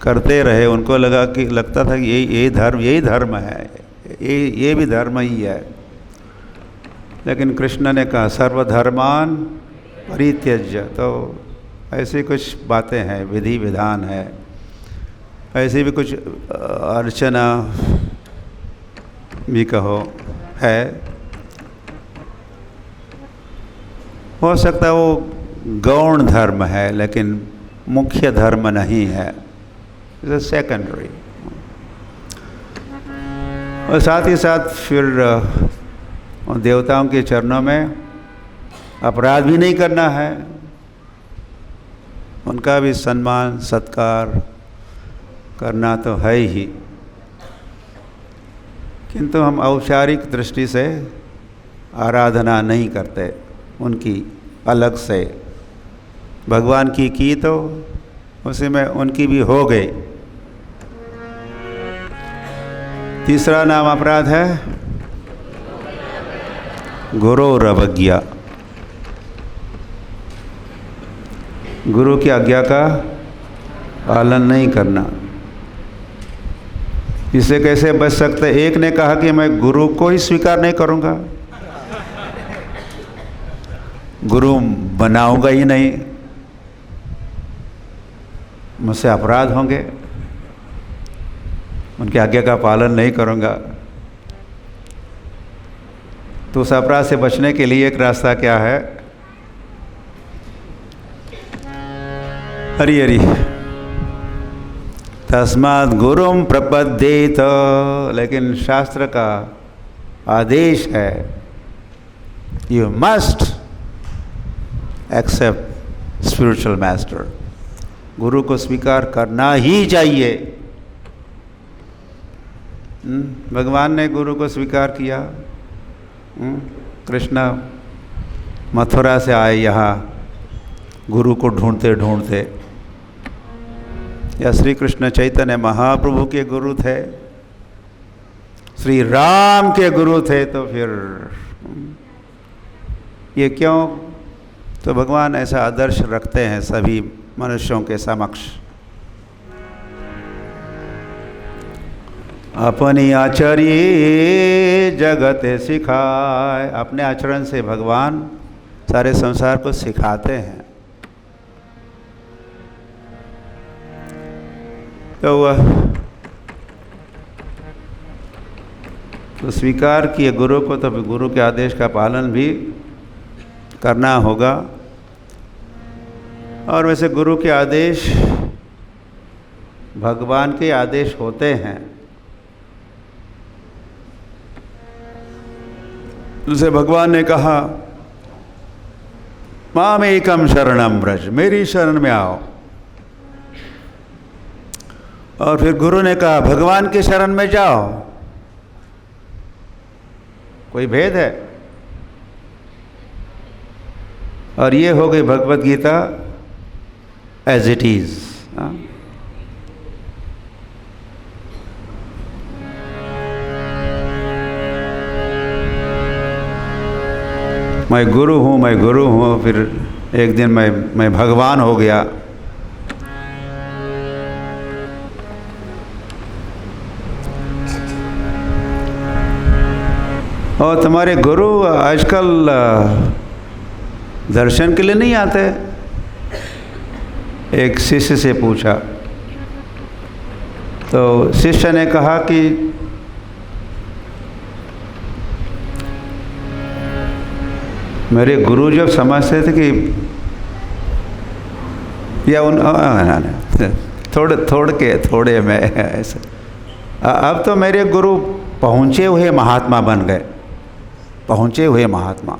करते रहे, उनको लगता था कि यही धर्म है, ये भी धर्म ही है। लेकिन कृष्ण ने कहा सर्वधर्मान परित्यज्य। तो ऐसी कुछ बातें हैं, विधि विधान है, ऐसी भी कुछ अर्चना भी कहो है। हो सकता है वो गौण धर्म है, लेकिन मुख्य धर्म नहीं है, इट्स सेकेंडरी। और साथ ही साथ फिर देवताओं के चरणों में अपराध भी नहीं करना है, उनका भी सम्मान सत्कार करना तो है ही, किंतु हम औपचारिक दृष्टि से आराधना नहीं करते उनकी अलग से। भगवान की तो उसी में उनकी भी हो गई। तीसरा नाम अपराध है गुरोरवज्ञा, गुरु की आज्ञा का पालन नहीं करना। इससे कैसे बच सकते? एक ने कहा कि मैं गुरु को ही स्वीकार नहीं करूंगा, गुरु बनाऊंगा ही नहीं, मुझसे अपराध होंगे, उनकी आज्ञा का पालन नहीं करूंगा। तो उस अपराध से बचने के लिए एक रास्ता क्या है? हरि हरि तस्मात् गुरुम प्रपद्येत। लेकिन शास्त्र का आदेश है you must accept spiritual master, गुरु को स्वीकार करना ही चाहिए। भगवान ने गुरु को स्वीकार किया। कृष्ण मथुरा से आए यहाँ गुरु को ढूंढते ढूंढते, या श्री कृष्ण चैतन्य महाप्रभु के गुरु थे, श्री राम के गुरु थे, तो फिर ये क्यों? तो भगवान ऐसा आदर्श रखते हैं सभी मनुष्यों के समक्ष। अपनी आचर्य जगत सिखाए, अपने आचरण से भगवान सारे संसार को सिखाते हैं। तो वह तो स्वीकार किए गुरु को, तो गुरु के आदेश का पालन भी करना होगा। और वैसे गुरु के आदेश भगवान के आदेश होते हैं। जैसे भगवान ने कहा माम एकम शरणम व्रज, मेरी शरण में आओ। और फिर गुरु ने कहा भगवान की शरण में जाओ। कोई भेद है? और ये हो गई Bhagavad Gita as it is. मैं गुरु हूँ, मैं गुरु हूँ, फिर एक दिन मैं भगवान हो गया। और तुम्हारे गुरु आजकल दर्शन के लिए नहीं आते? एक शिष्य से पूछा, तो शिष्य ने कहा कि मेरे गुरु जब समझते थे कि या उन थोड़े में ऐसे, अब तो मेरे गुरु पहुँचे हुए महात्मा बन गए, पहुँचे हुए महात्मा।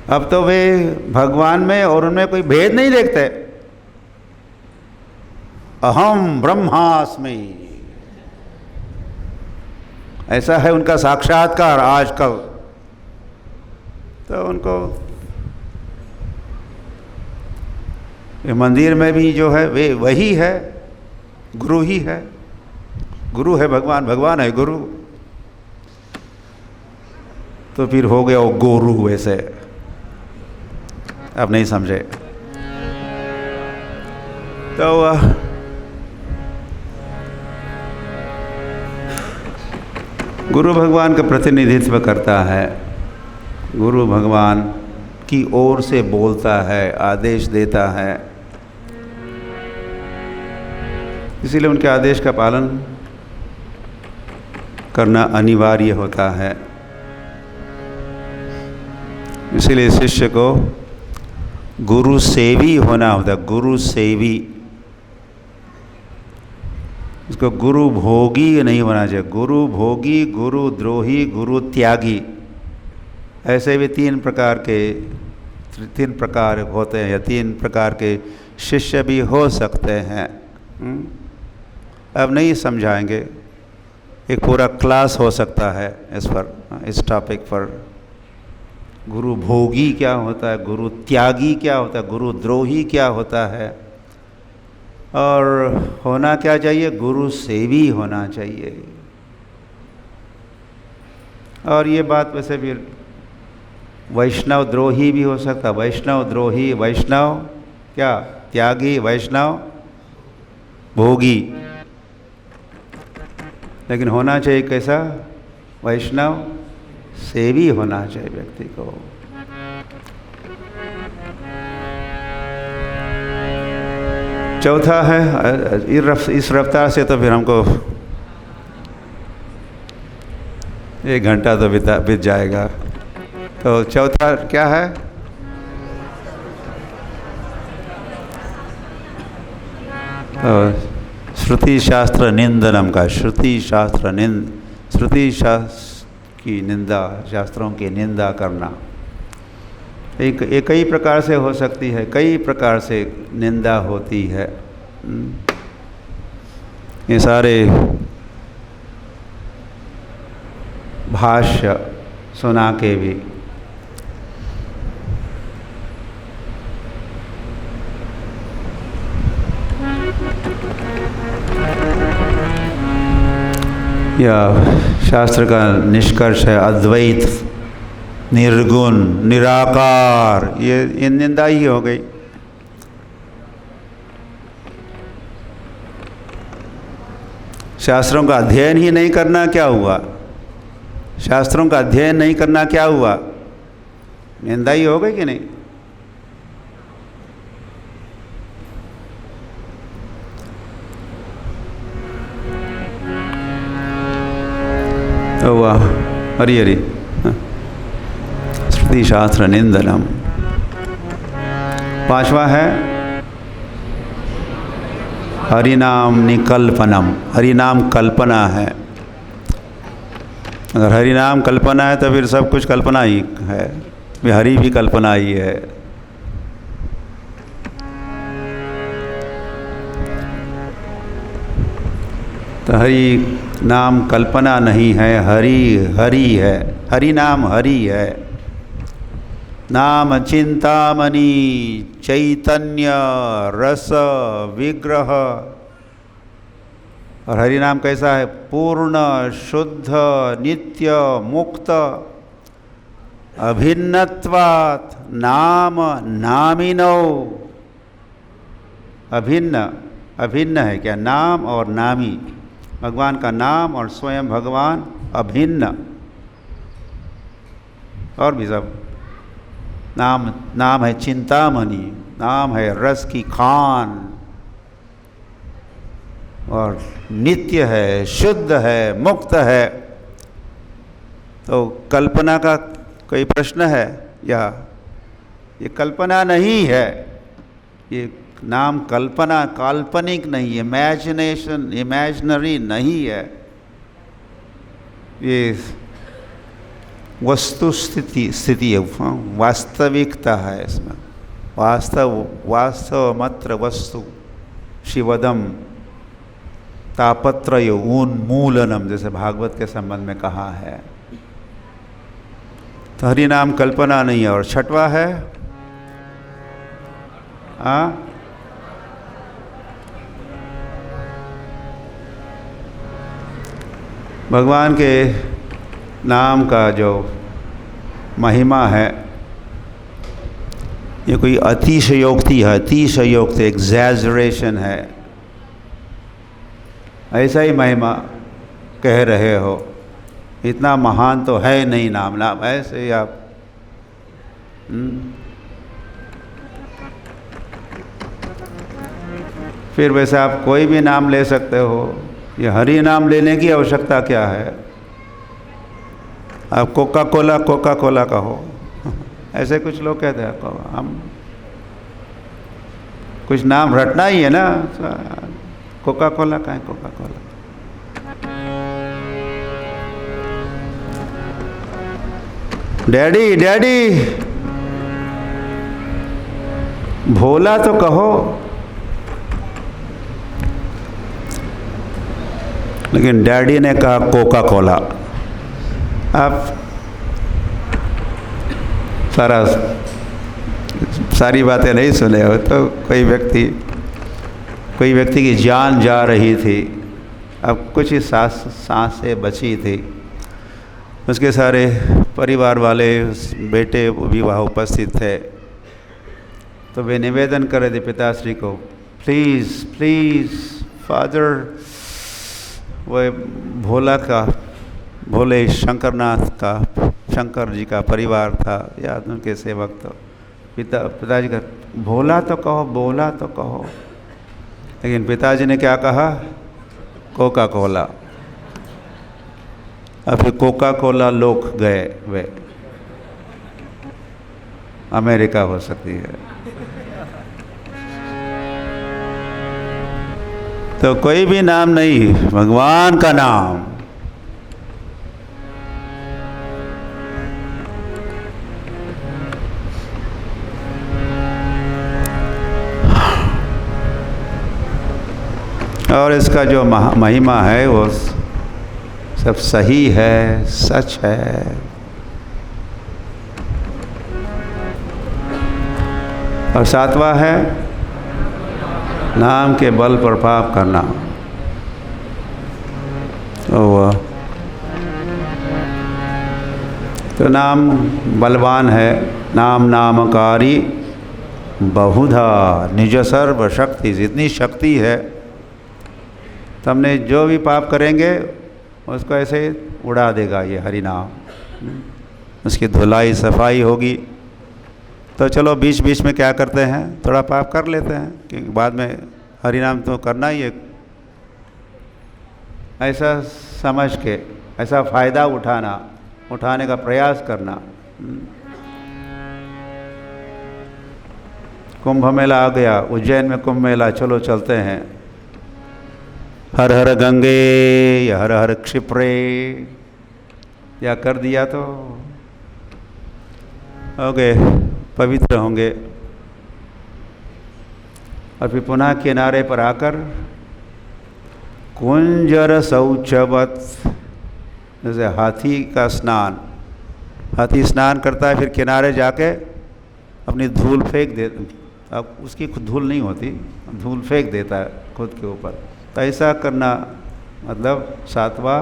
अब तो वे भगवान में और उनमें कोई भेद नहीं देखते। अहम ब्रह्मास्मि, ऐसा है उनका साक्षात्कार आजकल। तो उनको ये मंदिर में भी जो है वे वही है, गुरु ही है। गुरु है भगवान, भगवान है गुरु। तो फिर हो गया वो गोरू वैसे। अब नहीं समझे तो गुरु भगवान का प्रतिनिधित्व करता है, गुरु भगवान की ओर से बोलता है, आदेश देता है, इसीलिए उनके आदेश का पालन करना अनिवार्य होता है। इसीलिए शिष्य को गुरु सेवी होना होता, गुरु सेवी। इसको गुरु भोगी नहीं होना चाहिए। गुरु भोगी, गुरु द्रोही, गुरु त्यागी, ऐसे भी 3 प्रकार के तीन प्रकार होते हैं या तीन प्रकार के शिष्य भी हो सकते हैं। अब नहीं समझाएंगे, एक पूरा क्लास हो सकता है इस पर, इस टॉपिक पर। गुरु भोगी क्या होता है, गुरु त्यागी क्या होता है, गुरु द्रोही क्या होता है, और होना क्या चाहिए, गुरु सेवी होना चाहिए। और ये बात वैसे भी वैष्णव द्रोही भी हो सकता, वैष्णव द्रोही, वैष्णव क्या, त्यागी, वैष्णव भोगी। लेकिन होना चाहिए कैसा, वैष्णव सेवी होना चाहिए व्यक्ति को। चौथा है, इस रफ्तार से तो फिर हमको 1 घंटा तो बीत जाएगा। तो चौथा क्या है, श्रुति शास्त्र निंदनम का, श्रुति शास्त्र की निंदा, शास्त्रों की निंदा करना। एक कई प्रकार से हो सकती है, कई प्रकार से निंदा होती है। ये सारे भाष्य सुना के भी या शास्त्र का निष्कर्ष है अद्वैत, निर्गुण, निराकार, ये निंदा ही हो गई। शास्त्रों का अध्ययन ही नहीं करना क्या हुआ, शास्त्रों का अध्ययन नहीं करना क्या हुआ, निंदा ही हो गई कि नहीं। तो वाह, हरि हरि, श्रुति शास्त्र निंदनम। पांचवा है हरिनाम निकल्पनम, हरिनाम कल्पना है। अगर हरिनाम कल्पना है तो फिर सब कुछ कल्पना ही है, हरि भी कल्पना ही है। तो हरि नाम कल्पना नहीं है, हरि हरि है, हरि नाम हरि है। नाम चिंतामणि चैतन्य रस विग्रह। और हरि नाम कैसा है, पूर्ण शुद्ध नित्य मुक्त अभिन्नत्वात् नाम नामिनो। अभिन्न, अभिन्न है क्या, नाम और नामी, भगवान का नाम और स्वयं भगवान अभिन्न। और भी सब नाम, नाम है चिंतामणि, नाम है रस की खान, और नित्य है, शुद्ध है, मुक्त है। तो कल्पना का कोई प्रश्न है या, ये कल्पना नहीं है, ये नाम कल्पना, काल्पनिक नहीं है, इमेजिनेशन, इमेजिनरी नहीं है, ये वस्तु स्थिति है, वास्तविकता है इसमें। वास्तव मात्र वस्तु, शिवदम तापत्रय उन्मूलनम, जैसे भागवत के संबंध में कहा है। तो हरि नाम कल्पना नहीं है। और छठवा है भगवान के नाम का जो महिमा है, ये कोई अतिशयोक्ति है, अतिशयोक्ति, एग्जैजरेशन है, ऐसा ही महिमा कह रहे हो। इतना महान तो है नहीं नाम, नाम ऐसे ही आप फिर वैसे आप कोई भी नाम ले सकते हो, ये हरि नाम लेने की आवश्यकता क्या है। आप कोका कोला कहो, ऐसे कुछ लोग कहते हैं। हम कुछ नाम रटना ही है ना, कोका कोला का है, कोका कोला। डैडी डैडी भोला तो कहो, लेकिन डैडी ने कहा कोका कोला। आप सारी बातें नहीं सुने हो तो कोई व्यक्ति की जान जा रही थी, अब कुछ ही सांसें बची थी, उसके सारे परिवार वाले, बेटे भी वहाँ उपस्थित थे। तो वे निवेदन कर रहे थे पिताश्री को, प्लीज़ प्लीज़ फादर, वो भोले शंकरनाथ का, शंकर जी का परिवार था या उनके सेवक। तो पिताजी का भोला तो कहो, बोला तो कहो, लेकिन पिताजी ने क्या कहा? Coca Cola. अब फिर कोका कोला लोग गए, वे अमेरिका हो सकती है। तो कोई भी नाम नहीं, भगवान का नाम। और इसका जो महिमा है वो सब सही है, सच है। और सातवां है नाम के बल पर पाप करना। तो नाम बलवान है, नाम नामकारी बहुधा निज सर्व शक्ति, जितनी शक्ति है तो हमने जो भी पाप करेंगे उसको ऐसे उड़ा देगा ये हरि नाम। उसकी धुलाई सफाई होगी। तो चलो बीच बीच में क्या करते हैं, थोड़ा पाप कर लेते हैं, क्योंकि बाद में हरि नाम तो करना ही है। ऐसा समझ के, ऐसा फ़ायदा उठाने का प्रयास करना। कुंभ मेला आ गया, उज्जैन में कुंभ मेला, चलो चलते हैं। हर हर गंगे या हर हर क्षिप्रे या कर दिया तो हो गए, पवित्र होंगे। और फिर पुनः किनारे पर आकर कुंजर शौचवत, जैसे हाथी का स्नान, हाथी स्नान करता है फिर किनारे जाके अपनी धूल फेंक दे, अब उसकी खुद धूल नहीं होती, धूल फेंक देता है खुद के ऊपर। तो ऐसा करना मतलब सातवां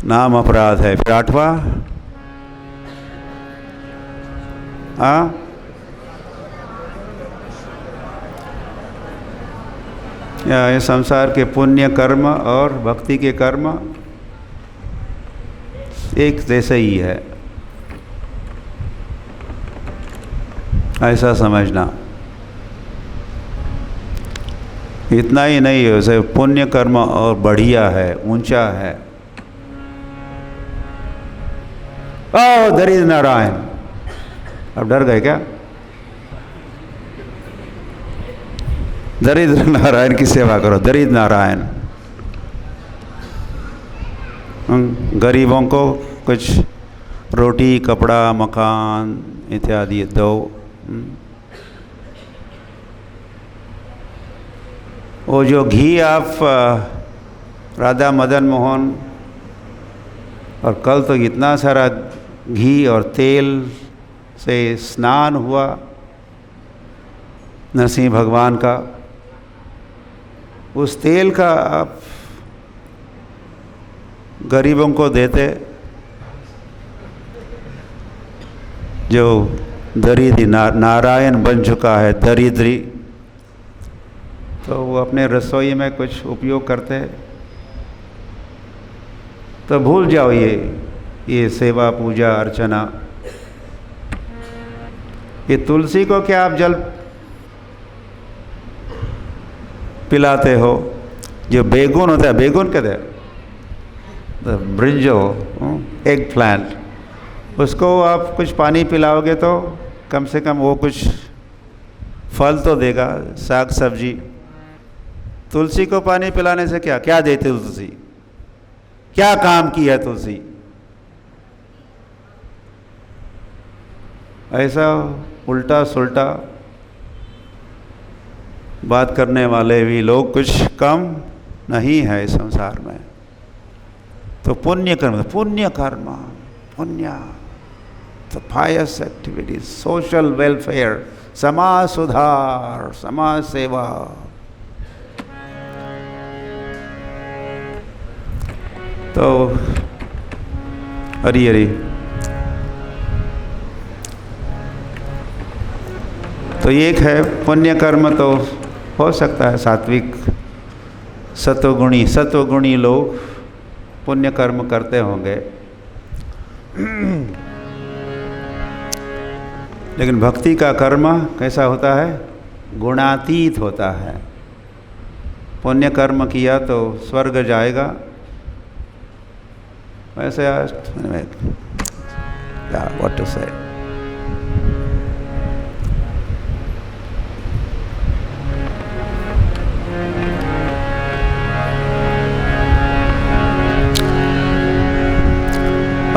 नाम अपराध है। फिर आठवां, ये संसार के पुण्य कर्म और भक्ति के कर्म एक जैसे ही है, ऐसा समझना। इतना ही नहीं है, उसे पुण्य कर्म और बढ़िया है, ऊंचा है। ओ दरिद्र नारायण, अब डर गए क्या? दरिद्र नारायण की सेवा करो, दरिद्र नारायण। गरीबों को कुछ रोटी, कपड़ा, मकान इत्यादि दो। वो जो घी आप राधा मदन मोहन, और कल तो इतना सारा घी और तेल से स्नान हुआ नरसिंह भगवान का, उस तेल का आप गरीबों को देते, जो दरिद्री नारायण बन चुका है, दरिद्री, तो वो अपने रसोई में कुछ उपयोग करते, तो भूल जाओ ये सेवा पूजा अर्चना। ये तुलसी को क्या आप जल पिलाते हो? जो बेगुन होता है, बेगुन कहते हैं, तो ब्रिंजल, एग प्लांट, उसको आप कुछ पानी पिलाओगे तो कम से कम वो कुछ फल तो देगा, साग सब्जी। तुलसी को पानी पिलाने से क्या क्या देते तुलसी? क्या काम की है तुलसी? ऐसा उल्टा सुल्टा बात करने वाले भी लोग कुछ कम नहीं है इस संसार में। तो पुण्य कर्म, पुण्य तो पायस एक्टिविटीज, सोशल वेलफेयर, समाज सुधार, समाज सेवा। तो हरी हरी। तो एक है पुण्य कर्म, तो हो सकता है सात्विक सत्वगुणी लोग पुण्य कर्म करते होंगे। लेकिन भक्ति का कर्म कैसा होता है? गुणातीत होता है। पुण्य कर्म किया तो स्वर्ग जाएगा, वैसे व्हाट टू से।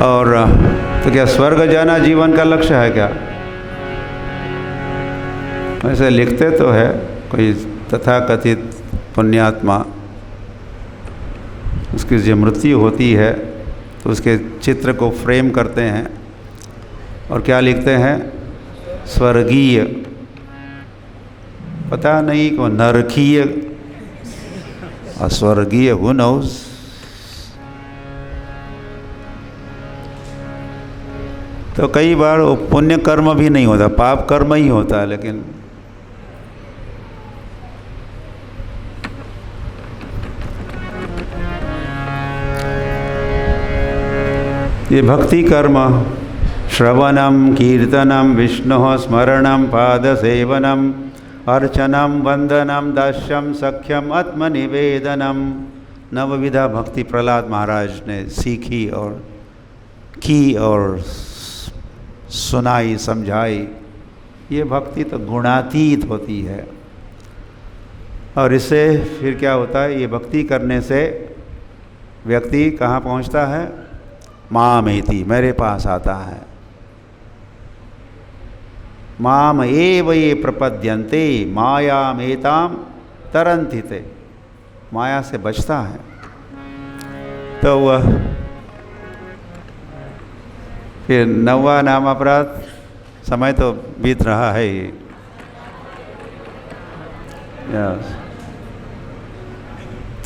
और तो क्या स्वर्ग जाना जीवन का लक्ष्य है क्या? वैसे लिखते तो है कोई तथाकथित पुण्यात्मा, उसकी जो मृत्यु होती है तो उसके चित्र को फ्रेम करते हैं और क्या लिखते हैं? स्वर्गीय। पता नहीं को नरकीय और स्वर्गीय, हु नोज। तो कई बार वो पुण्य कर्म भी नहीं होता, पाप कर्म ही होता है। लेकिन ये भक्ति कर्म, श्रवणम कीर्तनम विष्णु स्मरणम पादसेवनम अर्चनम वंदनम दास्यम सख्यम आत्मनिवेदनम, नवविधा भक्ति प्रहलाद महाराज ने सीखी और की और सुनाई, समझाई। ये भक्ति तो गुणातीत होती है। और इससे फिर क्या होता है? ये भक्ति करने से व्यक्ति कहाँ पहुँचता है? मामेति, मेरे पास आता है। माम एव ये प्रपद्यन्ते मायामेताम तरन्ति ते, माया से बचता है। तो वह फिर 9वां नाम अपराध, समय तो बीत रहा है ये।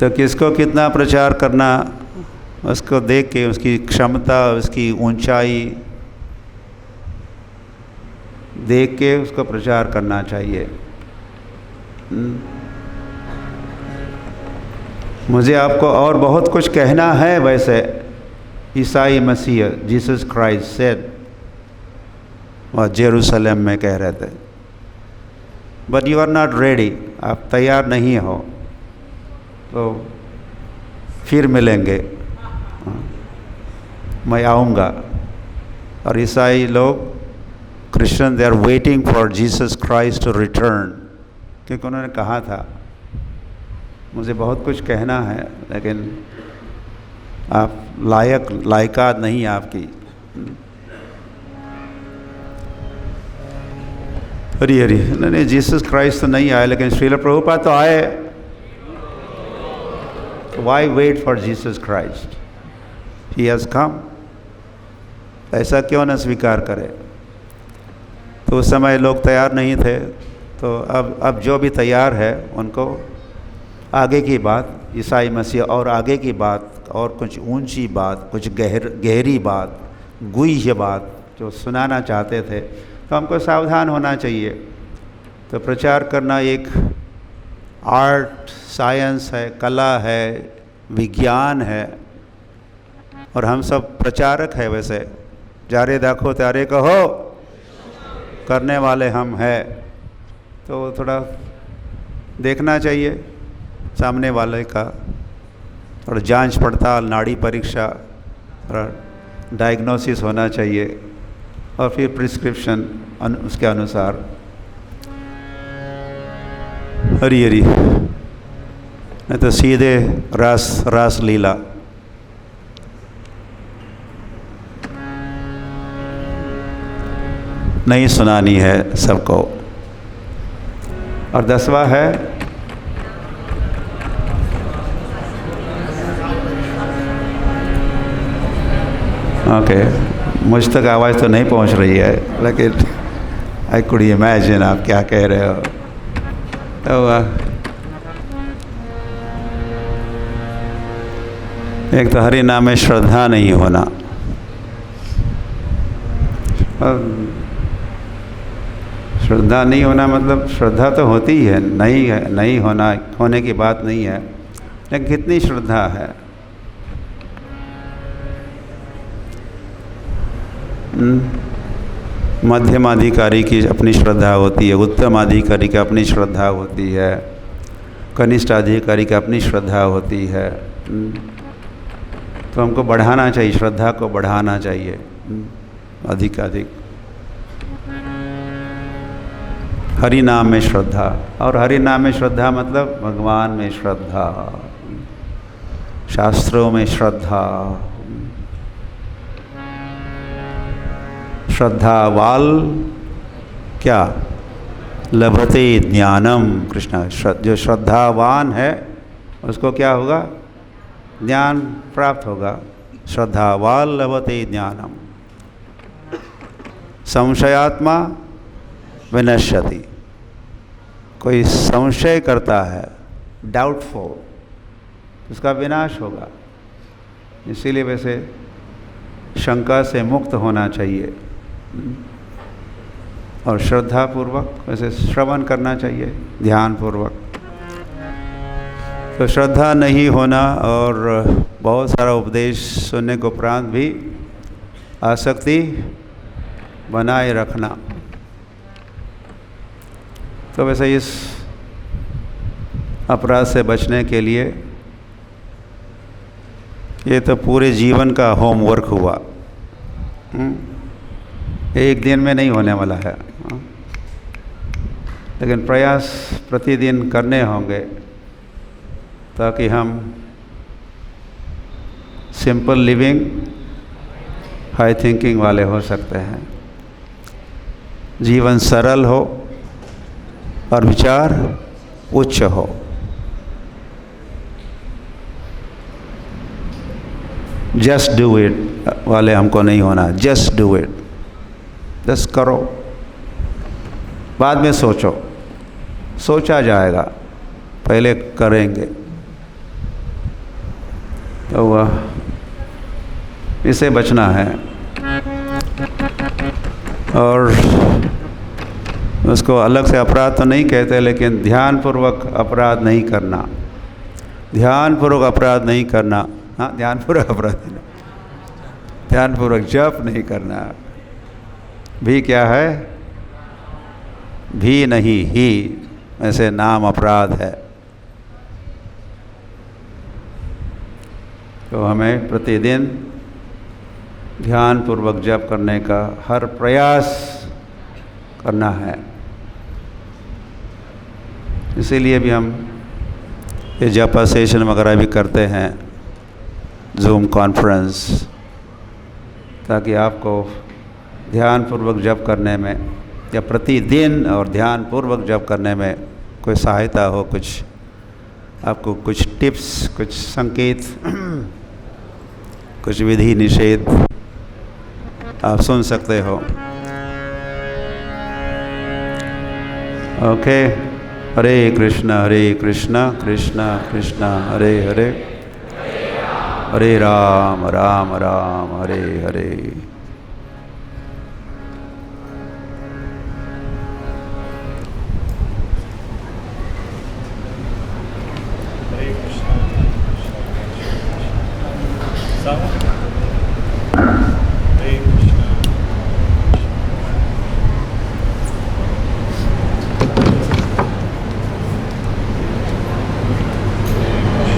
तो किसको कितना प्रचार करना, उसको देख के उसकी क्षमता, उसकी ऊंचाई देख के उसको प्रचार करना चाहिए। मुझे आपको और बहुत कुछ कहना है। वैसे ईसाई मसीह जीसस क्राइस्ट सेड, वह जेरूसलम में कह रहे थे, but you are not ready, आप तैयार नहीं हो, तो फिर मिलेंगे, मैं आऊँगा। और ईसाई लोग, Christian, they are waiting for Jesus Christ to return, क्योंकि उन्होंने कहा था मुझे बहुत कुछ कहना है लेकिन आप लायकात नहीं आपकी। हरी हरी। नहीं, जीसस क्राइस्ट तो नहीं आए, लेकिन श्रील प्रभुपाद तो आए। Why wait for Jesus Christ? He has come. ऐसा क्यों न स्वीकार करें? तो उस समय लोग तैयार नहीं थे, तो अब जो भी तैयार है उनको आगे की बात, ईसाई मसीह और आगे की बात, और कुछ ऊंची बात, कुछ गहरी बात, गुह्य बात जो सुनाना चाहते थे, तो हमको सावधान होना चाहिए। तो प्रचार करना एक आर्ट, साइंस है, कला है, विज्ञान है, और हम सब प्रचारक है। वैसे जारे देखो त्यारे कहो करने वाले हम हैं। तो थोड़ा देखना चाहिए सामने वाले का, थोड़ा जांच पड़ताल, नाड़ी परीक्षा, थोड़ा डायग्नोसिस होना चाहिए, और फिर प्रिस्क्रिप्शन उसके अनुसार। हरी हरी। नहीं तो सीधे रास लीला। नहीं सुनानी है सबको। और 10वां है ओके, मुझ तक आवाज़ तो नहीं पहुंच रही है, लेकिन आई कुड इमेजिन आप क्या कह रहे हो। तो एक तो हरि नाम में श्रद्धा नहीं होना, श्रद्धा नहीं होना मतलब श्रद्धा तो होती ही है, नहीं होने की बात नहीं है, लेकिन कितनी श्रद्धा है। मध्यम अधिकारी की अपनी श्रद्धा होती है, उत्तम अधिकारी की अपनी श्रद्धा होती है, कनिष्ठ अधिकारी की अपनी श्रद्धा होती है। तो हमको बढ़ाना चाहिए, श्रद्धा को बढ़ाना चाहिए अधिक अधिक। हरि नाम में श्रद्धा, और हरि नाम में श्रद्धा मतलब भगवान में श्रद्धा, शास्त्रों में श्रद्धा। श्रद्धावाल क्या लभते ज्ञानम, कृष्ण जो श्रद्धावान है उसको क्या होगा, ज्ञान प्राप्त होगा। श्रद्धावाल लभते ज्ञानम, संशयात्मा विनश्यति, कोई संशय करता है डाउटफुल, उसका विनाश होगा। इसीलिए वैसे शंका से मुक्त होना चाहिए और श्रद्धापूर्वक वैसे श्रवण करना चाहिए, ध्यानपूर्वक। तो श्रद्धा नहीं होना और बहुत सारा उपदेश सुनने को उपरांत भी आसक्ति बनाए रखना। तो वैसे इस अपराध से बचने के लिए ये तो पूरे जीवन का होमवर्क हुआ, एक दिन में नहीं होने वाला है, लेकिन प्रयास प्रतिदिन करने होंगे ताकि हम सिंपल लिविंग हाई थिंकिंग वाले हो सकते हैं। जीवन सरल हो और विचार उच्च हो। जस्ट डू इट वाले हमको नहीं होना, जस्ट डू इट, जस्ट करो, बाद में सोचो, सोचा जाएगा, पहले करेंगे। तो वह इसे बचना है और उसको अलग से अपराध तो नहीं कहते, लेकिन ध्यानपूर्वक अपराध नहीं करना, ध्यानपूर्वक अपराध नहीं करना। हाँ, ध्यानपूर्वक अपराध नहीं, ध्यानपूर्वक जप नहीं करना। भी क्या है, भी नहीं ही, ऐसे नाम अपराध है। तो हमें प्रतिदिन ध्यानपूर्वक जप करने का हर प्रयास करना है। इसीलिए भी हम ये जपा सेशन वगैरह भी करते हैं, जूम कॉन्फ्रेंस, ताकि आपको ध्यानपूर्वक जप करने में या प्रतिदिन और ध्यानपूर्वक जप करने में कोई सहायता हो, कुछ आपको कुछ टिप्स, कुछ संकेत, कुछ विधि निषेध आप सुन सकते हो। ओके, हरे कृष्णा कृष्ण कृष्ण हरे हरे, हरे राम राम राम हरे हरे।
हरे कृष्ण।